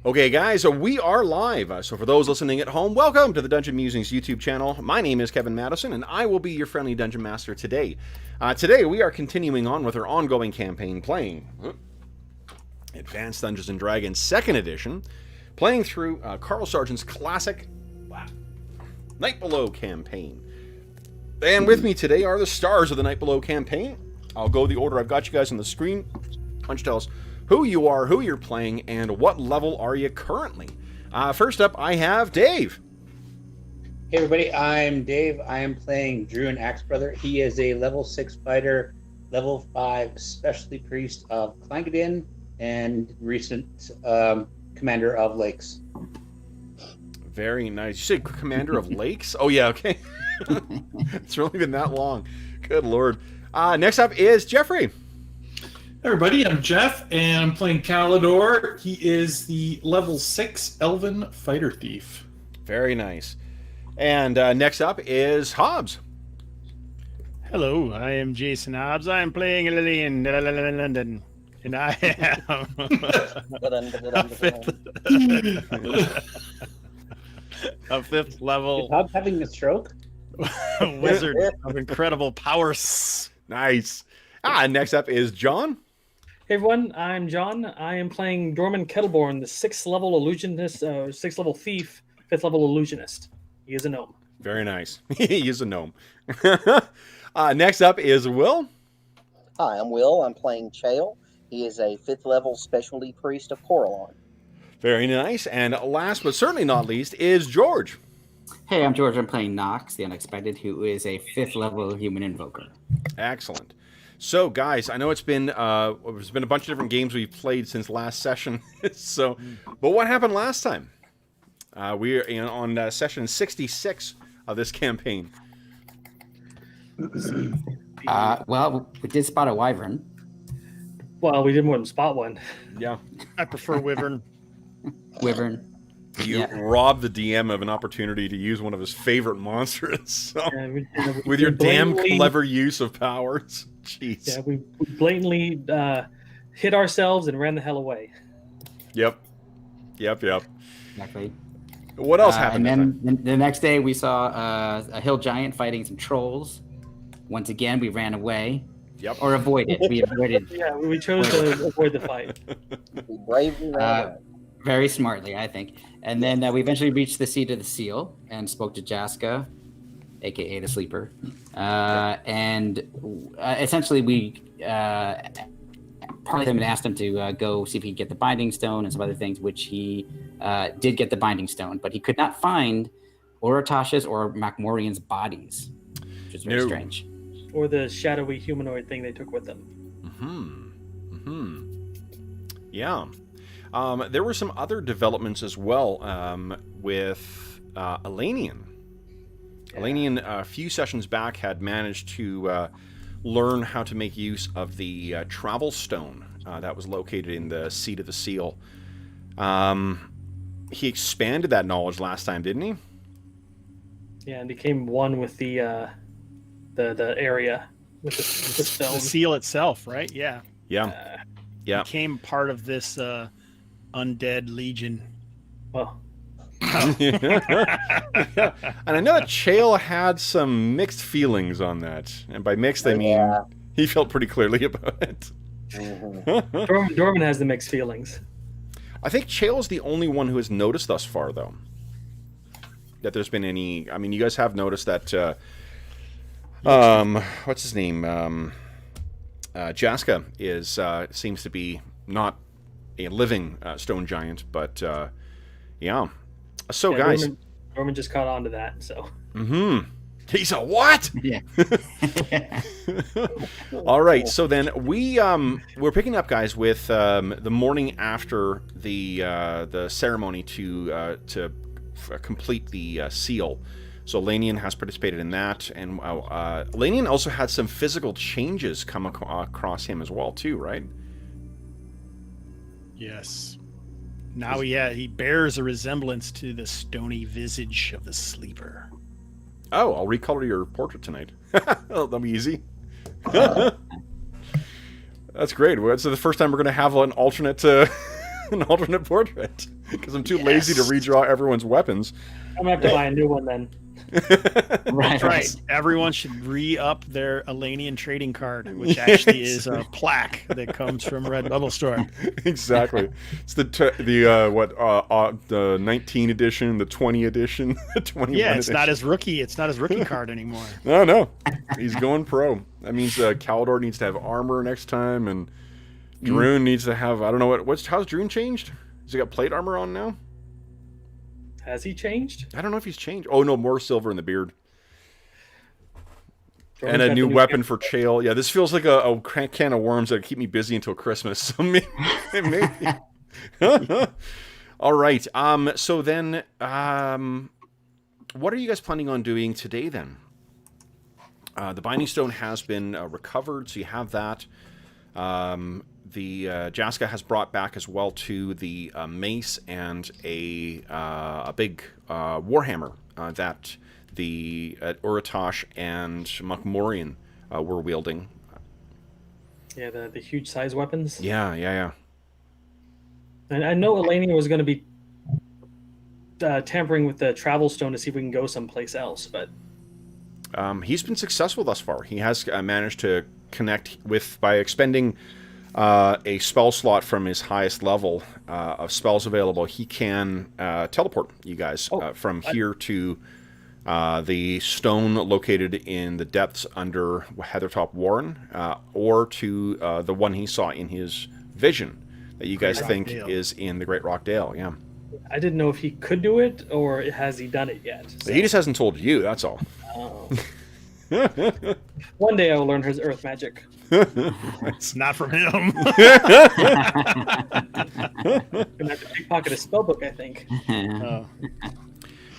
Okay, guys, we are live. So for those listening at home, welcome to the Dungeon Musings YouTube channel. My name is Kevin Madison, and I will be your friendly Dungeon Master today. Today, we are continuing on with our ongoing campaign, playing Advanced Dungeons & Dragons 2nd Edition, playing through Carl Sargent's classic Night Below campaign. And with me today are the stars of the Night Below campaign. I'll go the order I've got you guys on the screen. Why don't you tell us who you are, who you're playing, and what level are you currently? First up, I have Dave. Hey everybody, I'm Dave. I am playing Druin Axebrother. He is a level 6 fighter, level 5 specialty priest of Clangadin, and recent commander of Lakes. Very nice. You say commander of Lakes? Oh yeah, okay. It's really been that long. Good lord. Next up is Jeffrey. Hey everybody, I'm Jeff, and I'm playing Calidor. He is the level 6 Elven Fighter Thief. Very nice. And next up is Hobbs. Hello, I am Jason Hobbs. I am playing Elanion, and I am a fifth level Is Hobbs having a stroke? wizard of incredible powers. Nice. Next up is John. Hey everyone, I'm John. I am playing Dorman Kettleborn, the 6th level illusionist, 6th level thief, 5th level illusionist. He is a gnome. Very nice. He is a gnome. Next up is Will. Hi, I'm Will. I'm playing Chael. He is a 5th level specialty priest of Coralon. Very nice. And last but certainly not least is George. Hey, I'm George. I'm playing Knox, the Unexpected, who is a 5th level human invoker. Excellent. So, guys, I know there's been a bunch of different games we've played since last session. But what happened last time? We are on session 66 of this campaign. Well, we did spot a wyvern. Well, we did more than spot one. Yeah. I prefer Wyvern. Wyvern. You robbed the DM of an opportunity to use one of his favorite monsters. So, with your damn clever use of powers. Jeez. Yeah, we blatantly hit ourselves and ran the hell away. Yep. Exactly. What else happened? And then the next day we saw a hill giant fighting some trolls. Once again, we ran away. Yep. Or avoided. We avoided. Yeah, we chose to avoid the fight. We bravely ran away. Very smartly, I think. And then we eventually reached the seat of the seal and spoke to Jaska, a.k.a. the Sleeper. And essentially we parlayed him and asked him to go see if he could get the Binding Stone and some other things, which he did get the Binding Stone, but he could not find Orotash's or Macmorian's bodies, which is very strange. Or the shadowy humanoid thing they took with them. Yeah. There were some other developments as well with Elanion. Yeah. Elanion, a few sessions back, had managed to learn how to make use of the travel stone that was located in the seat of the seal. He expanded that knowledge last time, didn't he? Yeah, and became one with the area with the stone. The seal itself, right? Yeah. Yeah. Became part of this undead legion. Well. And I know that Chael had some mixed feelings on that. And by mixed, I mean he felt pretty clearly about it. Dorman has the mixed feelings. I think Chael's the only one who has noticed thus far, though, that there's been any... I mean, you guys have noticed that... what's his name? Jaska is seems to be not a living stone giant, but yeah. So guys, Dorman just caught on to that. So. He's a what? Yeah. All right. So then we're picking up, guys, with the morning after the ceremony to complete the seal. So Elanion has participated in that, and Elanion also had some physical changes come across him as well, too, right? Yes. Now he bears a resemblance to the stony visage of the Sleeper. Oh, I'll recolor your portrait tonight. That'll be easy. That's great. So the first time we're going to have an alternate an alternate portrait because I'm too lazy to redraw everyone's weapons. I'm gonna have to buy a new one then. That's right. Everyone should re-up their Elanion trading card, which actually is a plaque that comes from Redbubble store. Exactly. It's the 19 edition, the 20 edition, the 21 Yeah, it's edition. not his rookie. It's not his rookie card anymore. No. He's going pro. That means Calidor needs to have armor next time, and Druin needs to have, I don't know how's Druin changed? Has he got plate armor on now? Has he changed? I don't know if he's changed. Oh no, more silver in the beard. Jordan's And a got new the weapon gift. for Chael. Yeah, this feels like a can of worms that keep me busy until Christmas. So maybe. All right. So then, what are you guys planning on doing today then? The Binding Stone has been recovered, so you have that. The Jaska has brought back as well to the mace and a big warhammer that the Uratosh and Makmorian were wielding. Yeah, the huge size weapons. Yeah. And I know Elanion was going to be tampering with the travel stone to see if we can go someplace else, but He's been successful thus far. He has managed to connect with, by expending a spell slot from his highest level of spells available, he can teleport you guys from here to the stone located in the depths under Heathertop Warren, or to the one he saw in his vision that you guys think is in the Great Rock Dale. Yeah. I didn't know if he could do it or has he done it yet. So. He just hasn't told you, that's all. Oh. One day I will learn his earth magic. It's not from him. I'm gonna have to pickpocket a spellbook, I think.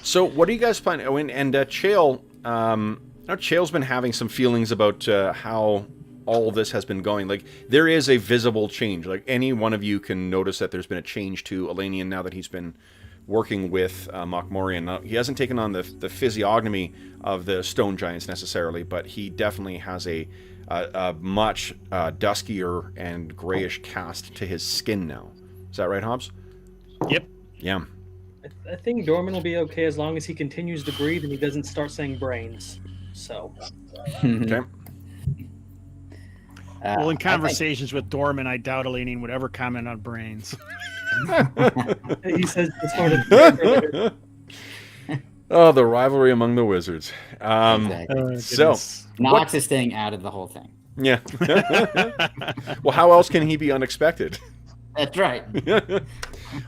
So, what are you guys planning? Oh, and Chael, Chael's been having some feelings about how all of this has been going. Like, there is a visible change. Like, any one of you can notice that there's been a change to Elanion now that he's been working with Makmorian. Now, he hasn't taken on the physiognomy of the stone giants necessarily, but he definitely has a much duskier and grayish cast to his skin now. Is that right, Hobbs? Yep. Yeah. I think Dorman will be okay as long as he continues to breathe and he doesn't start saying brains. So. Okay. Well, in conversations with Dorman, I doubt Elanion would ever comment on brains. He says it's sort of. Oh, the rivalry among the wizards. Exactly. So, Knox is staying out of the whole thing. yeah. Well, how else can he be unexpected? That's right.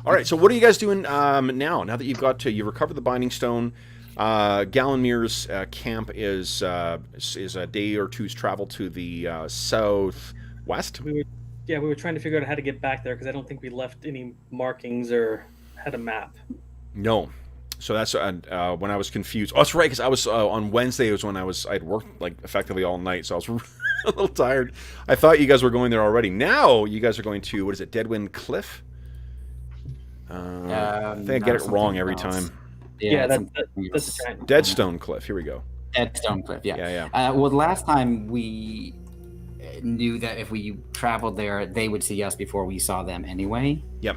All right. So, what are you guys doing now? Now that you recovered the Binding Stone, Gallenmir's camp is a day or two's travel to the southwest. We were trying to figure out how to get back there because I don't think we left any markings or had a map. No. So that's when I was confused. Oh, that's right, because I was on Wednesday was when I'd worked like effectively all night, so I was a little tired. I thought you guys were going there already. Now you guys are going to, what is it, Deadwind Cliff? I think I get it wrong every time. Yeah, that's a giant. Deadstone Cliff. Here we go. Deadstone Cliff. Yeah. Yeah. Well, the last time we knew that if we traveled there, they would see us before we saw them anyway. Yep.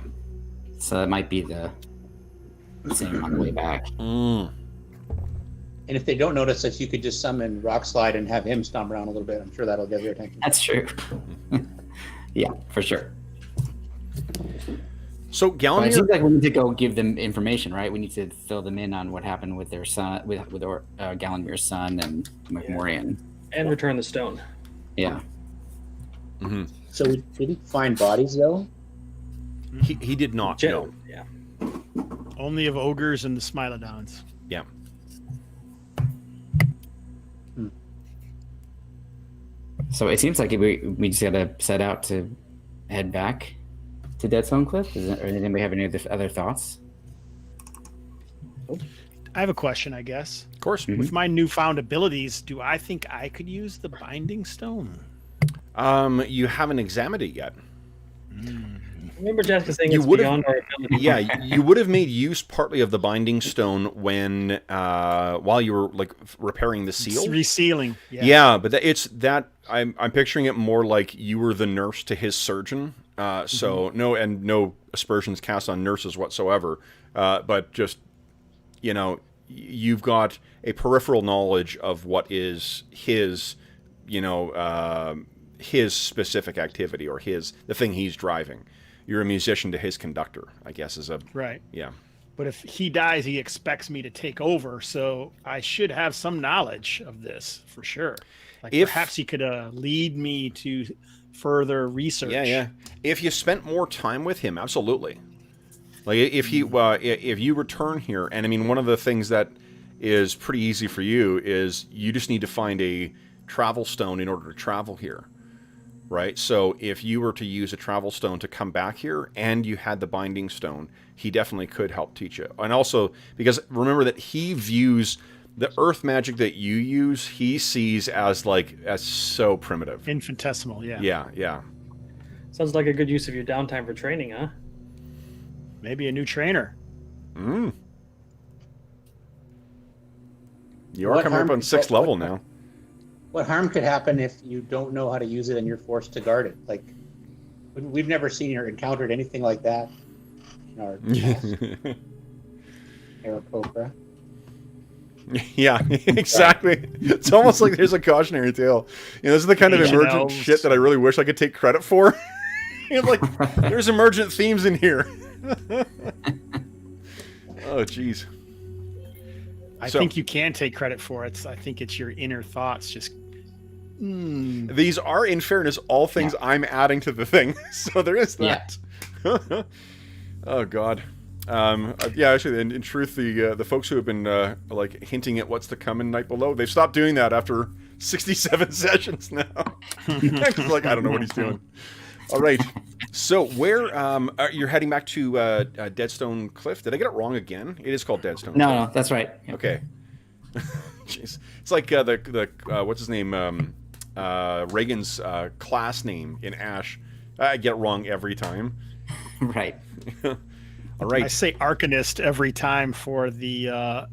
So it might be the same on the way back. And if they don't notice us, you could just summon Rock Slide and have him stomp around a little bit. I'm sure that'll get their attention. That's true. Yeah, for sure. So But it Gallenmir, seems like we need to go give them information, right? We need to fill them in on what happened with their son, with Gallenmir's son and Makmorian. And return the stone. Yeah. mm-hmm. So we didn't find bodies, though? he did not. No. Yeah. Only of ogres and the Smilodons. Yeah. So it seems like we just gotta set out to head back to Deadstone Cliff. Or does anybody have any other thoughts? I have a question, I guess. Of course. Mhm. With my newfound abilities, do I think I could use the Binding Stone? You haven't examined it yet. Remember Jessica saying You it's would've- beyond our ability. Yeah, you would have made use partly of the Binding Stone when while you were like repairing the seal. It's resealing. Yeah, but it's that I'm picturing it more like you were the nurse to his surgeon. So no aspersions cast on nurses whatsoever. But just, you know, you've got a peripheral knowledge of what is his, you know, his specific activity or the thing he's driving. You're a musician to his conductor, I guess, is a Right. Yeah. But if he dies, he expects me to take over, so I should have some knowledge of this for sure. Like perhaps he could lead me to further research. Yeah. If you spent more time with him, absolutely. Like if you return here, and I mean, one of the things that is pretty easy for you is you just need to find a travel stone in order to travel here, right? So if you were to use a travel stone to come back here, and you had the binding stone, he definitely could help teach you. And also because remember that he views the earth magic that you use, he sees as so primitive, infinitesimal. Yeah. Sounds like a good use of your downtime for training, huh? Maybe a new trainer. You are coming up on 6th level now. What harm could happen if you don't know how to use it and you're forced to guard it? Like, we've never seen or encountered anything like that in our Aarakocra. Yeah, exactly. It's almost like there's a cautionary tale. You know, this is the kind of emergent shit that I really wish I could take credit for. You know, like, there's emergent themes in here. Oh, jeez. I think you can take credit for it. I think it's your inner thoughts just... These are, in fairness, all things I'm adding to the thing. So there is that. Yeah. Oh, God. Yeah, actually, in truth, the folks who have been like hinting at what's to come in Night Below, they've stopped doing that after 67 sessions now. Like, I don't know what he's doing. All right, so where you're heading back to Deadstone Cliff? Did I get it wrong again? It is called Deadstone. No, that's right. Yep. Okay. Jeez, it's like the what's his name? Reagan's class name in Ash. I get it wrong every time. Right. All right. I say Arcanist every time for the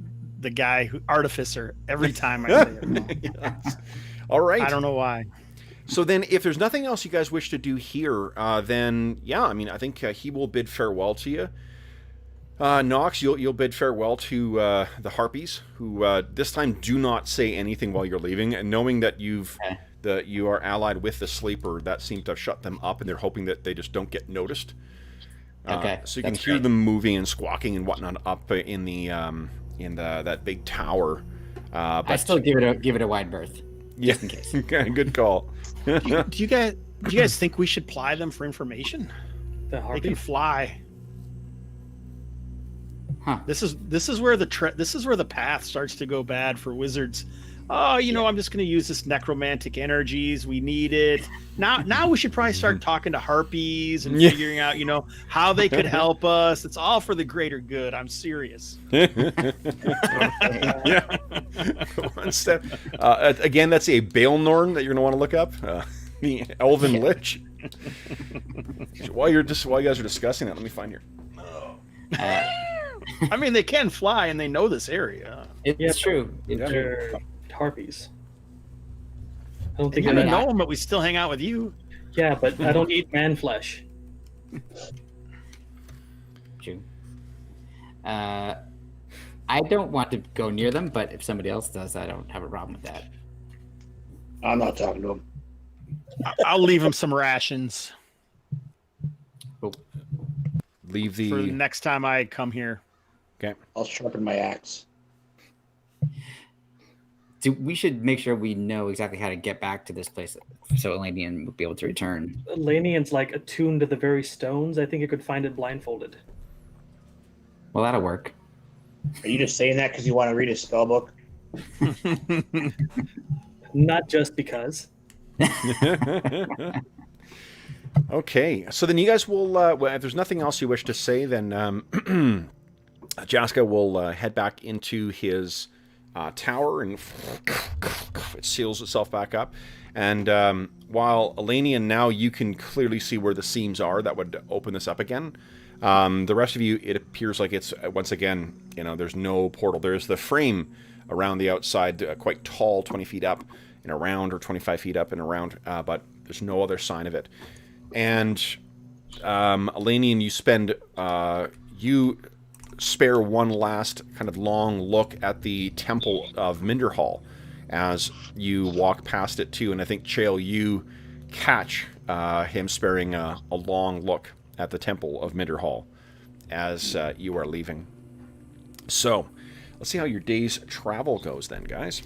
guy who Artificer every time I say it. Yes. All right. I don't know why. So then, if there's nothing else you guys wish to do here, then yeah, I mean, I think he will bid farewell to you. Knox, you'll bid farewell to the Harpies, who this time do not say anything while you're leaving, and knowing that you are allied with the Sleeper, that seems to have shut them up, and they're hoping that they just don't get noticed. Okay. So you can hear them moving and squawking and whatnot up in the that big tower. But I still give it a wide berth. Just in case. Okay, good call. Do you guys think we should ply them for information? The They Harpy? can fly. Huh. This is where the path starts to go bad for wizards. Oh, you know, I'm just going to use this necromantic energies. We need it. Now we should probably start talking to harpies and figuring out, you know, how they could help us. It's all for the greater good. I'm serious. Yeah. One step. Again, that's a Baelnorn that you're going to want to look up. The Elven Lich. While you guys are discussing that, let me find here. I mean, they can fly and they know this area. It's true. They're Harpies. I don't think I they're don't know them, but we still hang out with you. Yeah, but I don't eat man flesh. True. I don't want to go near them, but if somebody else does, I don't have a problem with that. I'm not talking to him. I'll leave them some rations Leave the... for the next time I come here. Okay. I'll sharpen my axe. We should make sure we know exactly how to get back to this place so Elanion would be able to return. Elanion's like attuned to the very stones. I think you could find it blindfolded. Well, that'll work. Are you just saying that because you want to read his spell book? Not just because. Okay, so then you guys will, well, if there's nothing else you wish to say, then Jaska will head back into his tower, and it seals itself back up. And while Elanion, now you can clearly see where the seams are that would open this up again. The rest of you, it appears like it's, once again, you know, there's no portal. There's the frame around the outside, quite tall, 20 feet up. and around, or 25 feet up and around, but there's no other sign of it. And Elanion, you spare one last kind of long look at the Temple of Minderhall as you walk past it too, and I think, Chael, you catch him sparing a long look at the Temple of Minderhall as you are leaving. So, let's see how your day's travel goes then, guys.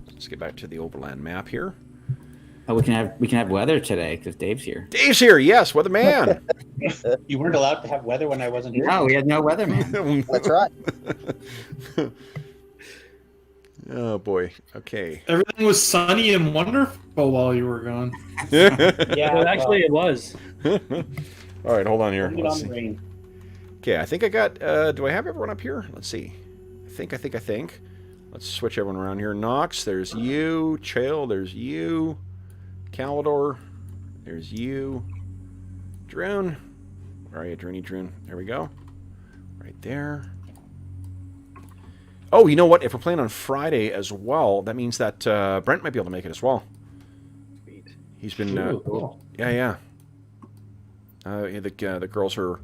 Let's get back to the Overland map here. Oh, we can have weather today because Dave's here. Dave's here, yes, weatherman. You weren't allowed to have weather when I wasn't here? No, we had no weather, man. That's right. Oh, boy. Okay. Everything was sunny and wonderful while you were gone. Yeah, Well, actually, it was. All right, hold on here. Blame it Let's on the see. rain. Okay, I think I got... do I have everyone up here? Let's see. I think. Let's switch everyone around here. Knox, there's you. Chael, there's you. Calidor, there's you. Druin. Where are you, Druin? There we go. Right there. Oh, you know what? If we're playing on Friday as well, that means that Brent might be able to make it as well. Sweet. He's been... Ooh, cool. Yeah. The girls are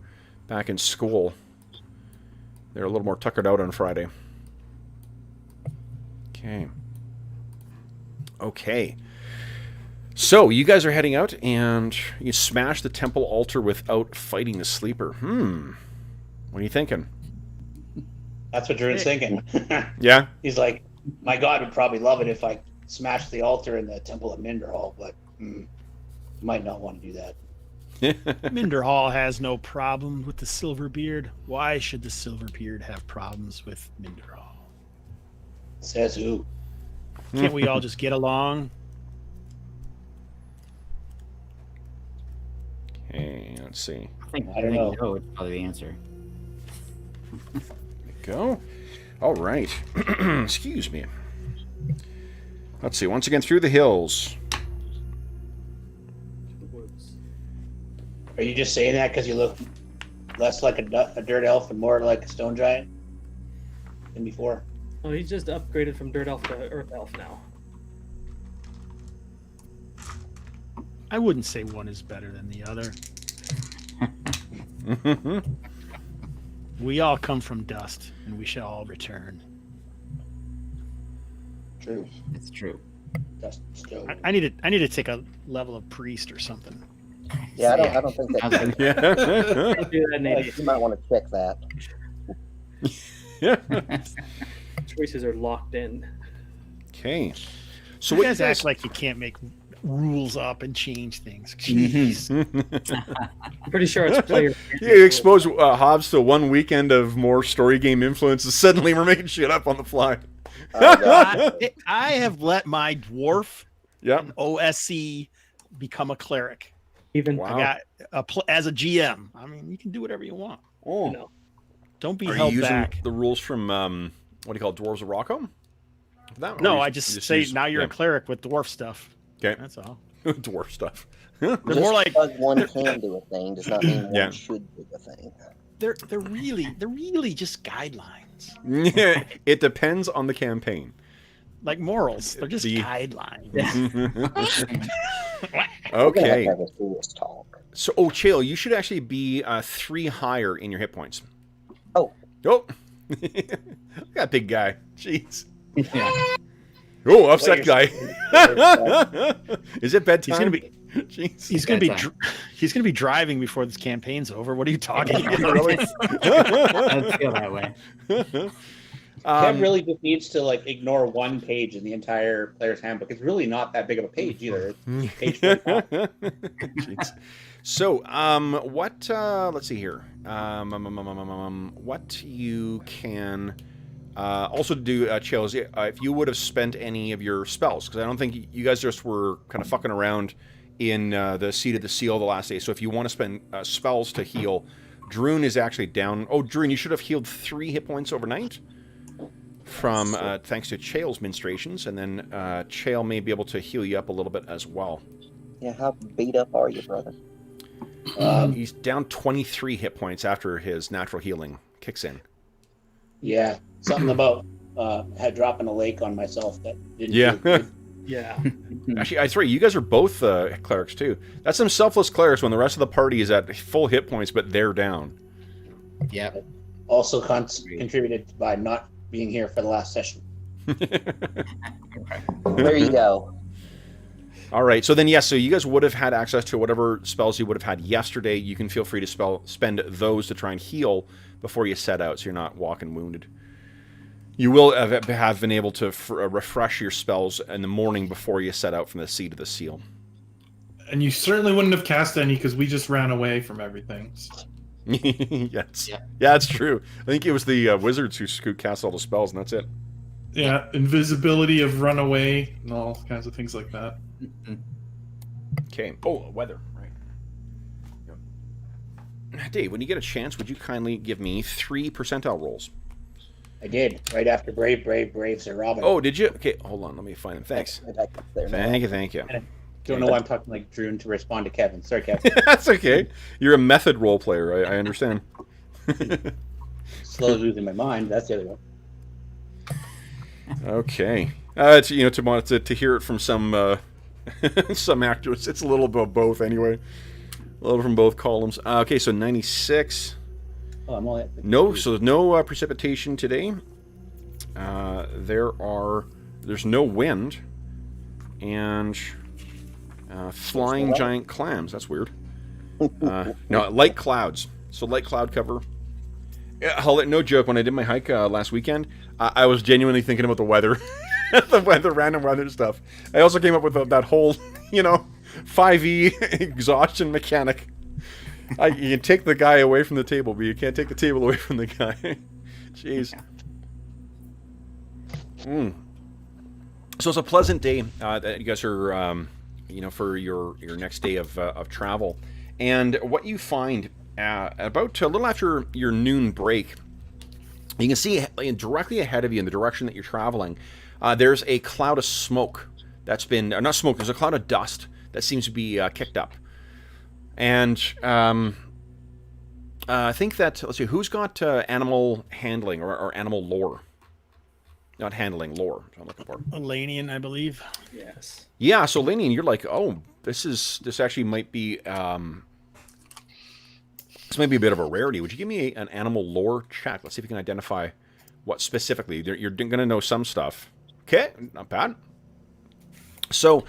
back in school. They're a little more tuckered out on Friday. Okay. So, you guys are heading out, and you smash the temple altar without fighting the sleeper. What are you thinking? That's what Druin's thinking. Yeah? He's like, my God would probably love it if I smashed the altar in the Temple of Minderhall, but might not want to do that. Minderhall has no problem with the Silverbeard. Why should the Silverbeard have problems with Minderhall? Says who? Can't we all just get along? Okay, let's see. I don't know. No, it's probably the answer. Go. All right. Excuse me. Let's see. Once again, through the hills. Are you just saying that because you look less like a dirt elf and more like a stone giant than before? Oh, he's just upgraded from Dirt Elf to Earth Elf now. I wouldn't say one is better than the other. We all come from dust, and we shall all return. True. It's true. Dust stone. I need to take a level of priest or something. Yeah, I don't think I was that. Yeah. Can't do that, Nate. You might want to check that. Choices are locked in. Okay. So You what guys you act like you can't make rules up and change things. Jeez. I'm pretty sure it's player. You expose Hobbs to 1 weekend of more story game influences. Suddenly we're making shit up on the fly. Oh, God. I have let my dwarf Yep. OSC become a cleric. Even Wow. I got as a GM. I mean, you can do whatever you want. Oh. no. Don't be Are you held using back. the rules from, what do you call it, Dwarves of Rockham? That one? No, Or I you just say use- now you're yeah. a cleric with dwarf stuff. Okay. That's all. Dwarf stuff. They're Just more like because one can do a thing does not mean one Yeah. should do a thing. they're really just guidelines. Yeah, it depends on the campaign. Like morals. They're just The- guidelines. We're gonna Okay. have a serious talk. So, Chael, you should actually be 3 higher in your hit points. Oh. Oh. Look at that big guy. Jeez. Yeah. Oh, upset guy. Players- Is it bedtime? He's gonna be Jeez. he's gonna be Bedtime. he's gonna be driving before this campaign's over. What are you talking about? Really? I feel that way. Kev really just needs to like ignore one page in the entire player's handbook. It's really not that big of a page either. It's page 45. Jeez. So, what? Let's see here. What you can also do, Chael, is if you would have spent any of your spells, because I don't think you guys just were kind of fucking around in the Seat of the Seal the last day. So, if you want to spend spells to heal, Druin is actually down. Oh, Druin, you should have healed 3 hit points overnight from thanks to Chael's ministrations, and then Chael may be able to heal you up a little bit as well. Yeah, how beat up are you, brother? He's down 23 hit points after his natural healing kicks in. Yeah, something about had dropping a lake on myself that didn't Yeah. feel good. Yeah. Actually, that's right. You guys are both clerics too. That's some selfless clerics when the rest of the party is at full hit points, but they're down. Yep. Also contributed by not being here for the last session. There you go. All right. So then, yes. So you guys would have had access to whatever spells you would have had yesterday. You can feel free to spend those to try and heal before you set out, so you're not walking wounded. You will have been able to refresh your spells in the morning before you set out from the Seat of the Seal. And you certainly wouldn't have cast any because we just ran away from everything. Yes. Yeah, that's true. I think it was the wizards who cast all the spells, and that's it. Yeah, invisibility of runaway and all kinds of things like that. Okay. Oh, weather. Right. Yep. Dave, when you get a chance, would you kindly give me 3 percentile rolls? I did, right after Brave, Sir Robin. Oh, did you? Okay, hold on. Let me find them. Thanks. Thank you. Don't know why I'm talking like Druin to respond to Kevin. Sorry, Kevin. That's okay. You're a method role player. I understand. Slowly losing my mind. That's the other one. Okay. It's to hear it from some some actors. It's a little bit of both anyway. A little from both columns. Okay, so 96. Oh, I'm all at No precipitation today. There's no wind, and flying giant clams. That's weird. No, light clouds. So light cloud cover. Yeah, no joke. When I did my hike last weekend, I was genuinely thinking about the weather, random weather stuff. I also came up with that whole, 5e exhaustion mechanic. You can take the guy away from the table, but you can't take the table away from the guy. Jeez. So it's a pleasant day that you guys are, for your next day of travel. And what you find about a little after your noon break, you can see directly ahead of you in the direction that you're traveling, there's a cloud of smoke that's been, not smoke, there's a cloud of dust that seems to be kicked up. And I think that, let's see, who's got animal handling or animal lore? Not handling, lore, I'm looking for. Elanion, I believe. Yes. Yeah, so Elanion, you're like, oh, this actually might be, this might be a bit of a rarity. Would you give me an animal lore check? Let's see if we can identify what specifically. You're going to know some stuff. Okay, not bad. So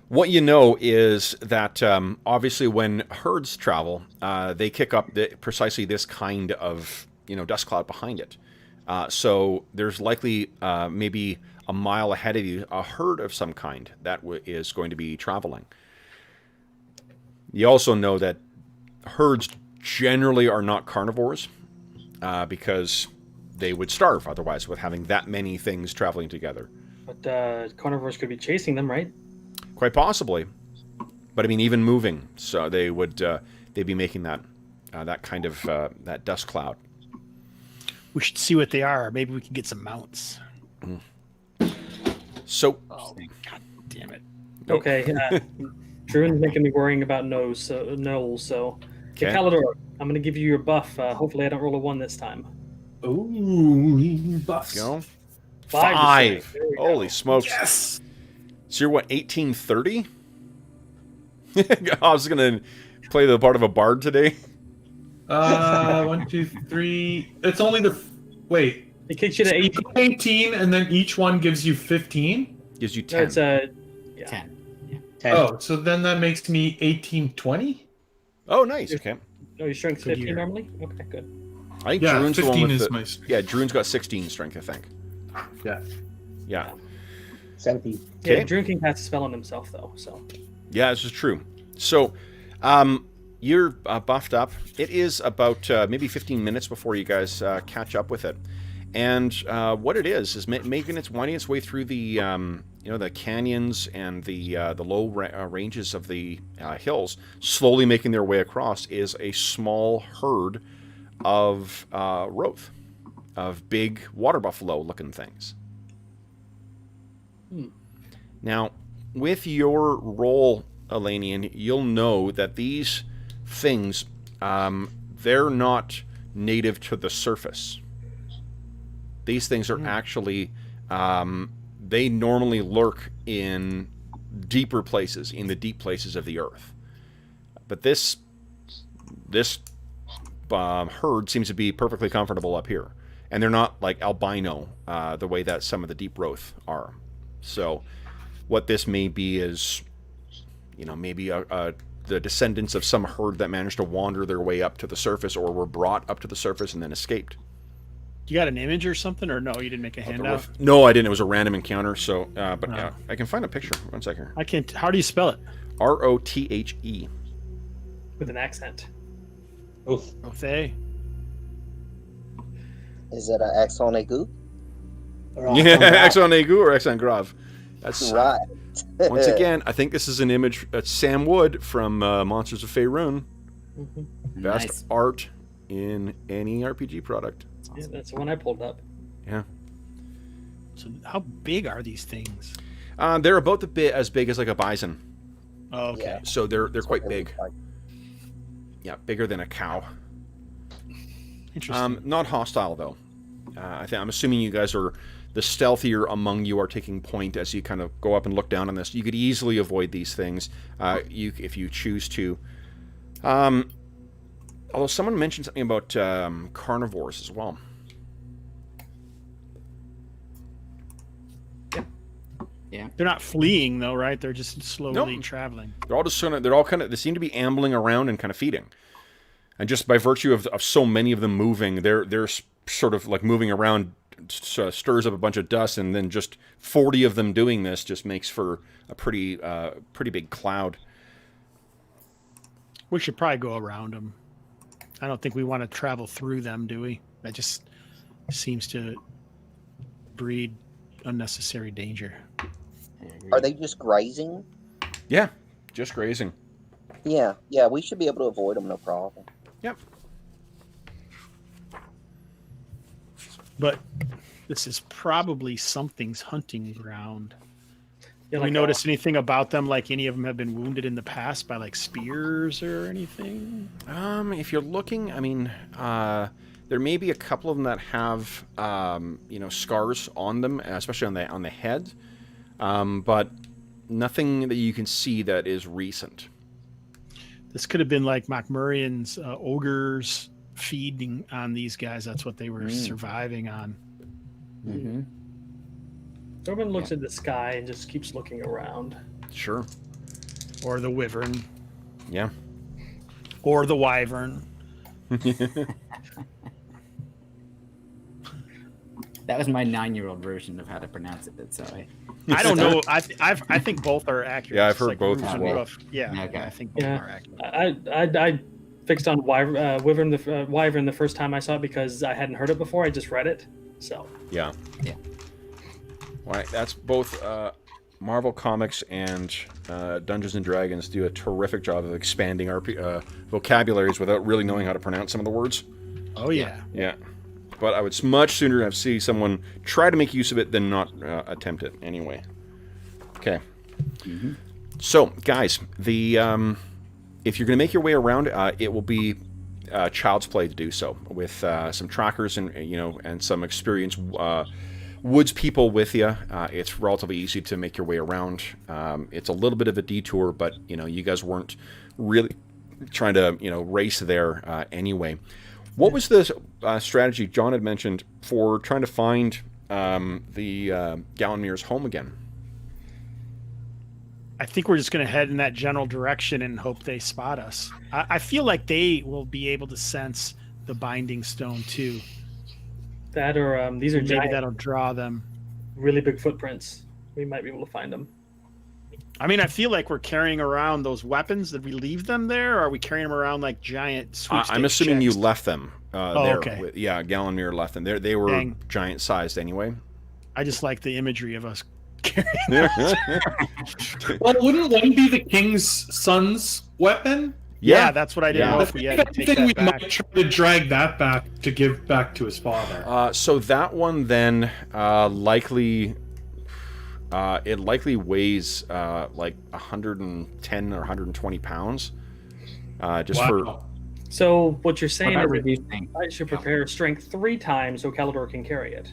what you know is that obviously when herds travel, they kick up precisely this kind of dust cloud behind it. So there's likely maybe a mile ahead of you a herd of some kind that is going to be traveling. You also know that herds generally are not carnivores because they would starve otherwise with having that many things traveling together. But carnivores could be chasing them, right? Quite possibly, but I mean, even moving, so they would they'd be making that kind of that dust cloud. We should see what they are. Maybe we can get some mounts. So, God damn it! Okay, Druin's making me worrying about Knowles. So, Okay. Calidor, I'm going to give you your buff. Hopefully, I don't roll a 1 this time. Ooh, buffs. go 5. There we go. Holy smokes! Yes. So you're what, 1830? I was gonna play the part of a bard today. 1, 2, 3. It's only wait. It kicks you to 18. 18, and then each one gives you 15. Gives you No, 10. it's 10. 10. Oh, so then that makes me 1820. Oh, nice. Okay. No, your strength's Good 15 year. normally? Okay, good. I think Yeah, Druin's the one 15 with is the, my. yeah. Druin's got 16 strength, I think. Yeah. Yeah. 17. Yeah, Okay. Druin can cast a spell on himself, though, so. Yeah, this is true. So, you're buffed up. It is about maybe 15 minutes before you guys catch up with it. And what it is winding its way through the the canyons and the low ranges of the hills, slowly making their way across is a small herd of Roth, of big water buffalo looking things. Now, with your roll, Elanion, you'll know that these things, they're not native to the surface. These things are actually they normally lurk in deeper places, in the deep places of the earth. But this herd seems to be perfectly comfortable up here. And they're not like albino the way that some of the deep growth are. So what this may be is, you know, maybe the descendants of some herd that managed to wander their way up to the surface or were brought up to the surface and then escaped. You got an image or something, or no? You didn't make a handout? No, I didn't. It was a random encounter. So, but yeah, I can find a picture. One second. I can't. How do you spell it? R-O-T-H-E. With an accent. Oof. Othe. Is it an accent aigu? Yeah, accent aigu or accent grave. That's Right. once again, I think this is an image. That's Sam Wood from Monsters of Faerun. Mm-hmm. Best Nice. art in any RPG product. Yeah, that's the one I pulled up. Yeah. So how big are these things? They're about as big as like a bison. Oh, okay. Yeah. So they're quite It big. looks like- Yeah, bigger than a cow. Interesting. Not hostile though. I'm assuming you guys are the stealthier among you are taking point as you kind of go up and look down on this. You could easily avoid these things, if you choose to. Although someone mentioned something about carnivores as well. Yeah. They're not fleeing though, right? They're just slowly Nope. traveling. They seem to be ambling around and kind of feeding. And just by virtue of so many of them moving, they're sort of like moving around, stirs up a bunch of dust, and then just 40 of them doing this just makes for a pretty big cloud. We should probably go around them. I don't think we want to travel through them, do we? That just seems to breed unnecessary danger. Are they just grazing? Yeah, just grazing. Yeah, we should be able to avoid them, no problem. Yep. But this is probably something's hunting ground. Yeah, Do we notice anything about them? Like any of them have been wounded in the past by like spears or anything? If you're looking, I mean, there may be a couple of them that have, scars on them, especially on the head, but nothing that you can see that is recent. This could have been like MacMurrian's ogres feeding on these guys. That's what they were surviving on. Mm-hmm. Norman looks at the sky and just keeps looking around. Sure. Or the wyvern. Yeah. Or the wyvern. That was my 9-year-old version of how to pronounce it. So I don't know. I think both are accurate. Yeah, I've It's heard like both Rouge as and well. Rough. Yeah, Okay. I think both Yeah. are accurate. I fixed on wyvern the first time I saw it because I hadn't heard it before. I just read it. So Yeah. Yeah. Right, that's both Marvel Comics and Dungeons and Dragons do a terrific job of expanding our vocabularies without really knowing how to pronounce some of the words. Oh yeah. Yeah. But I would much sooner have see someone try to make use of it than not attempt it anyway. Okay. Mm-hmm. So, guys, the if you're going to make your way around, it will be child's play to do so with some trackers and some experienced woods people with you. It's relatively easy to make your way around. It's a little bit of a detour, but you guys weren't really trying to race there anyway. What was the strategy John had mentioned for trying to find the Gallenmere's home again? I think we're just going to head in that general direction and hope they spot us. I feel like they will be able to sense the binding stone too. that or these are Maybe giant, that'll draw them. really big footprints. We might be able to find them. I mean, I feel like we're carrying around those weapons. Did we leave them there, or are we carrying them around like giant sweepstakes I'm assuming you checks? left them there. okay. Yeah, Gallenmere left them. They were Dang. giant-sized anyway. I just like the imagery of us carrying Well, wouldn't one be the king's son's weapon? Yeah, that's what I didn't Yeah. know I if we think, had to take we that back. might try to drag that back to give back to his father. So that one then likely weighs like 110 or 120 pounds. Just Wow. So what you're saying What is about that reducing? I should prepare strength 3 times so Calidor can carry it.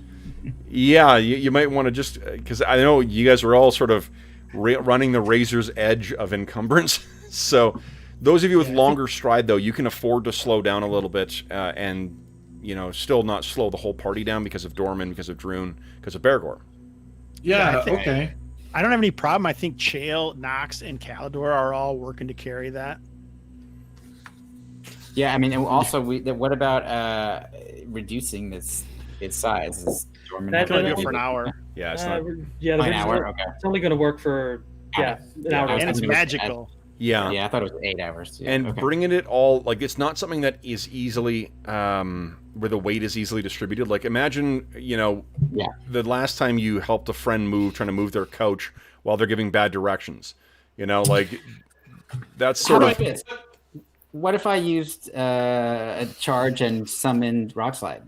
Yeah, you might want to just because I know you guys are all sort of running the razor's edge of encumbrance. So those of you with longer stride, though, you can afford to slow down a little bit and still not slow the whole party down because of Dorman, because of Druin, because of Bergour. Yeah, I think- okay. I don't have any problem. I think Chael, Knox, and Calidor are all working to carry that. Yeah, I mean, and also, what about reducing its size? Is Dorman That- I can only do that- it for an hour. Yeah, it's not. Yeah, the An reduce- hour? Okay. It's only going to work for an Yeah, hour. I was And it's thinking it was- magical. Yeah. Yeah, I thought it was 8 hours. Yeah, And okay. bringing it all, like, it's not something that is easily, where the weight is easily distributed. Like, imagine, the last time you helped a friend trying to move their couch while they're giving bad directions. Like, that's How sort about of... this? What if I used a charge and summoned Rockslide?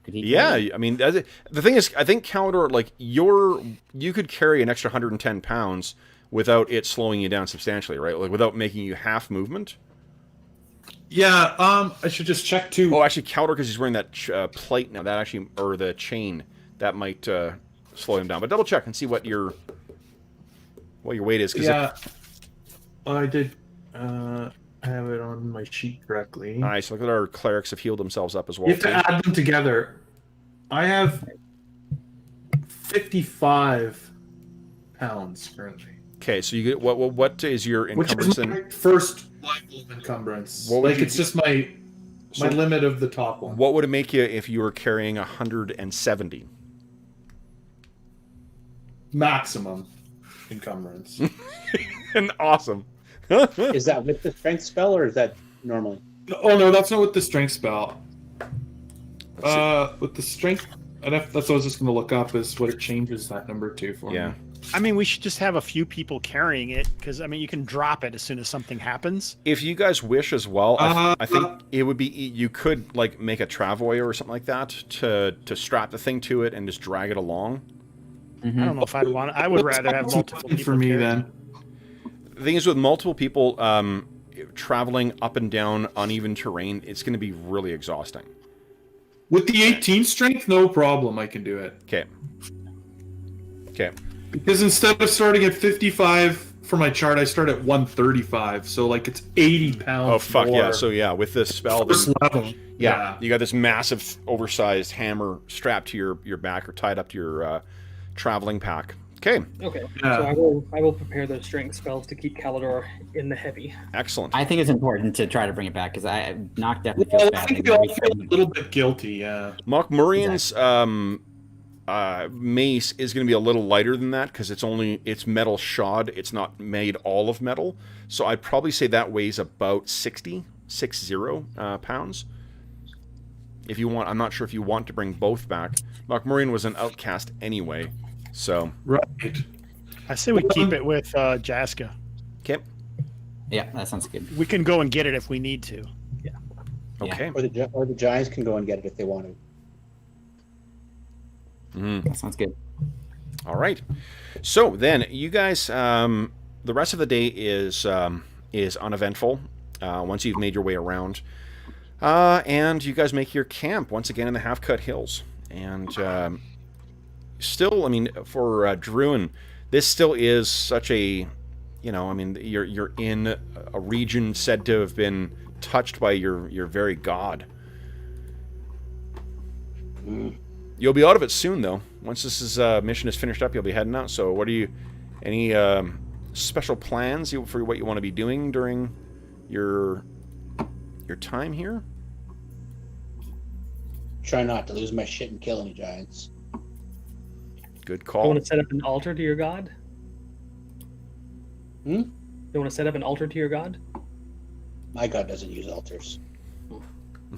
Could he? Yeah, I mean, the thing is, I think Calidor, like, you could carry an extra 110 pounds without it slowing you down substantially, right? Like, without making you half movement. Yeah, I should just check too. Oh, actually, Calidor, because he's wearing that plate now, that actually, or the chain, that might slow him down. But double check and see what your weight is. 'Cause Yeah, I did have it on my sheet correctly. nice. Look at our clerics have healed themselves up as well. You have to add them together. I have 55 pounds currently, Okay, so you get what is your which encumbrance? is my first level of encumbrance. What would Like you- it's just my limit of the top one. What would it make you if you were carrying 170? Maximum encumbrance. And awesome. Is that with the strength spell or is that normally? Oh no, that's not with the strength spell. Let's see. With the strength, that's what I was just going to look up is what it changes that number to for Yeah. me. I mean, we should just have a few people carrying it because I mean, you can drop it as soon as something happens. If you guys wish as well, I think it would be you could like make a travoy or something like that to strap the thing to it and just drag it along. I don't know if I'd want. I would rather have multiple people for me carry it. then. The thing is, with multiple people traveling up and down uneven terrain, it's going to be really exhausting. With the 18 strength, no problem. I can do it. Okay. Okay. Because instead of starting at 55 for my chart, I start at 135. So like it's 80 pounds. Oh fuck more yeah! So yeah, with this spell, first then, level. yeah, you got this massive, oversized hammer strapped to your back or tied up to your traveling pack. Okay, Okay, Yeah. so I will prepare those strength spells to keep Calidor in the heavy. excellent. I think it's important to try to bring it back because Knock definitely Well, feels I bad. think we all feel a little bit guilty. Yeah. Mokmurian's mace is going to be a little lighter than that because it's metal shod. It's not made all of metal, so I'd probably say that weighs about 60 pounds. If you want, I'm not sure if you want to bring both back. Mokmurian was an outcast anyway, so Right. I say we keep it with Jaska. okay, Yeah, that sounds good. We can go and get it if we need to. okay. Or the Giants can go and get it if they want to. That sounds good. All right. So then, you guys, the rest of the day is uneventful. Once you've made your way around, and you guys make your camp once again in the Half-Cut Hills. And still, I mean, for Druin, this still is such a, I mean, you're in a region said to have been touched by your very god. You'll be out of it soon, though. Once this mission is finished up, you'll be heading out. So, what are you? Any special plans for what you want to be doing during your time here? Try not to lose my shit and kill any Giants. Good You call. want to set up an altar to your god? Hmm? You want to set up an altar to your god? My god doesn't use altars.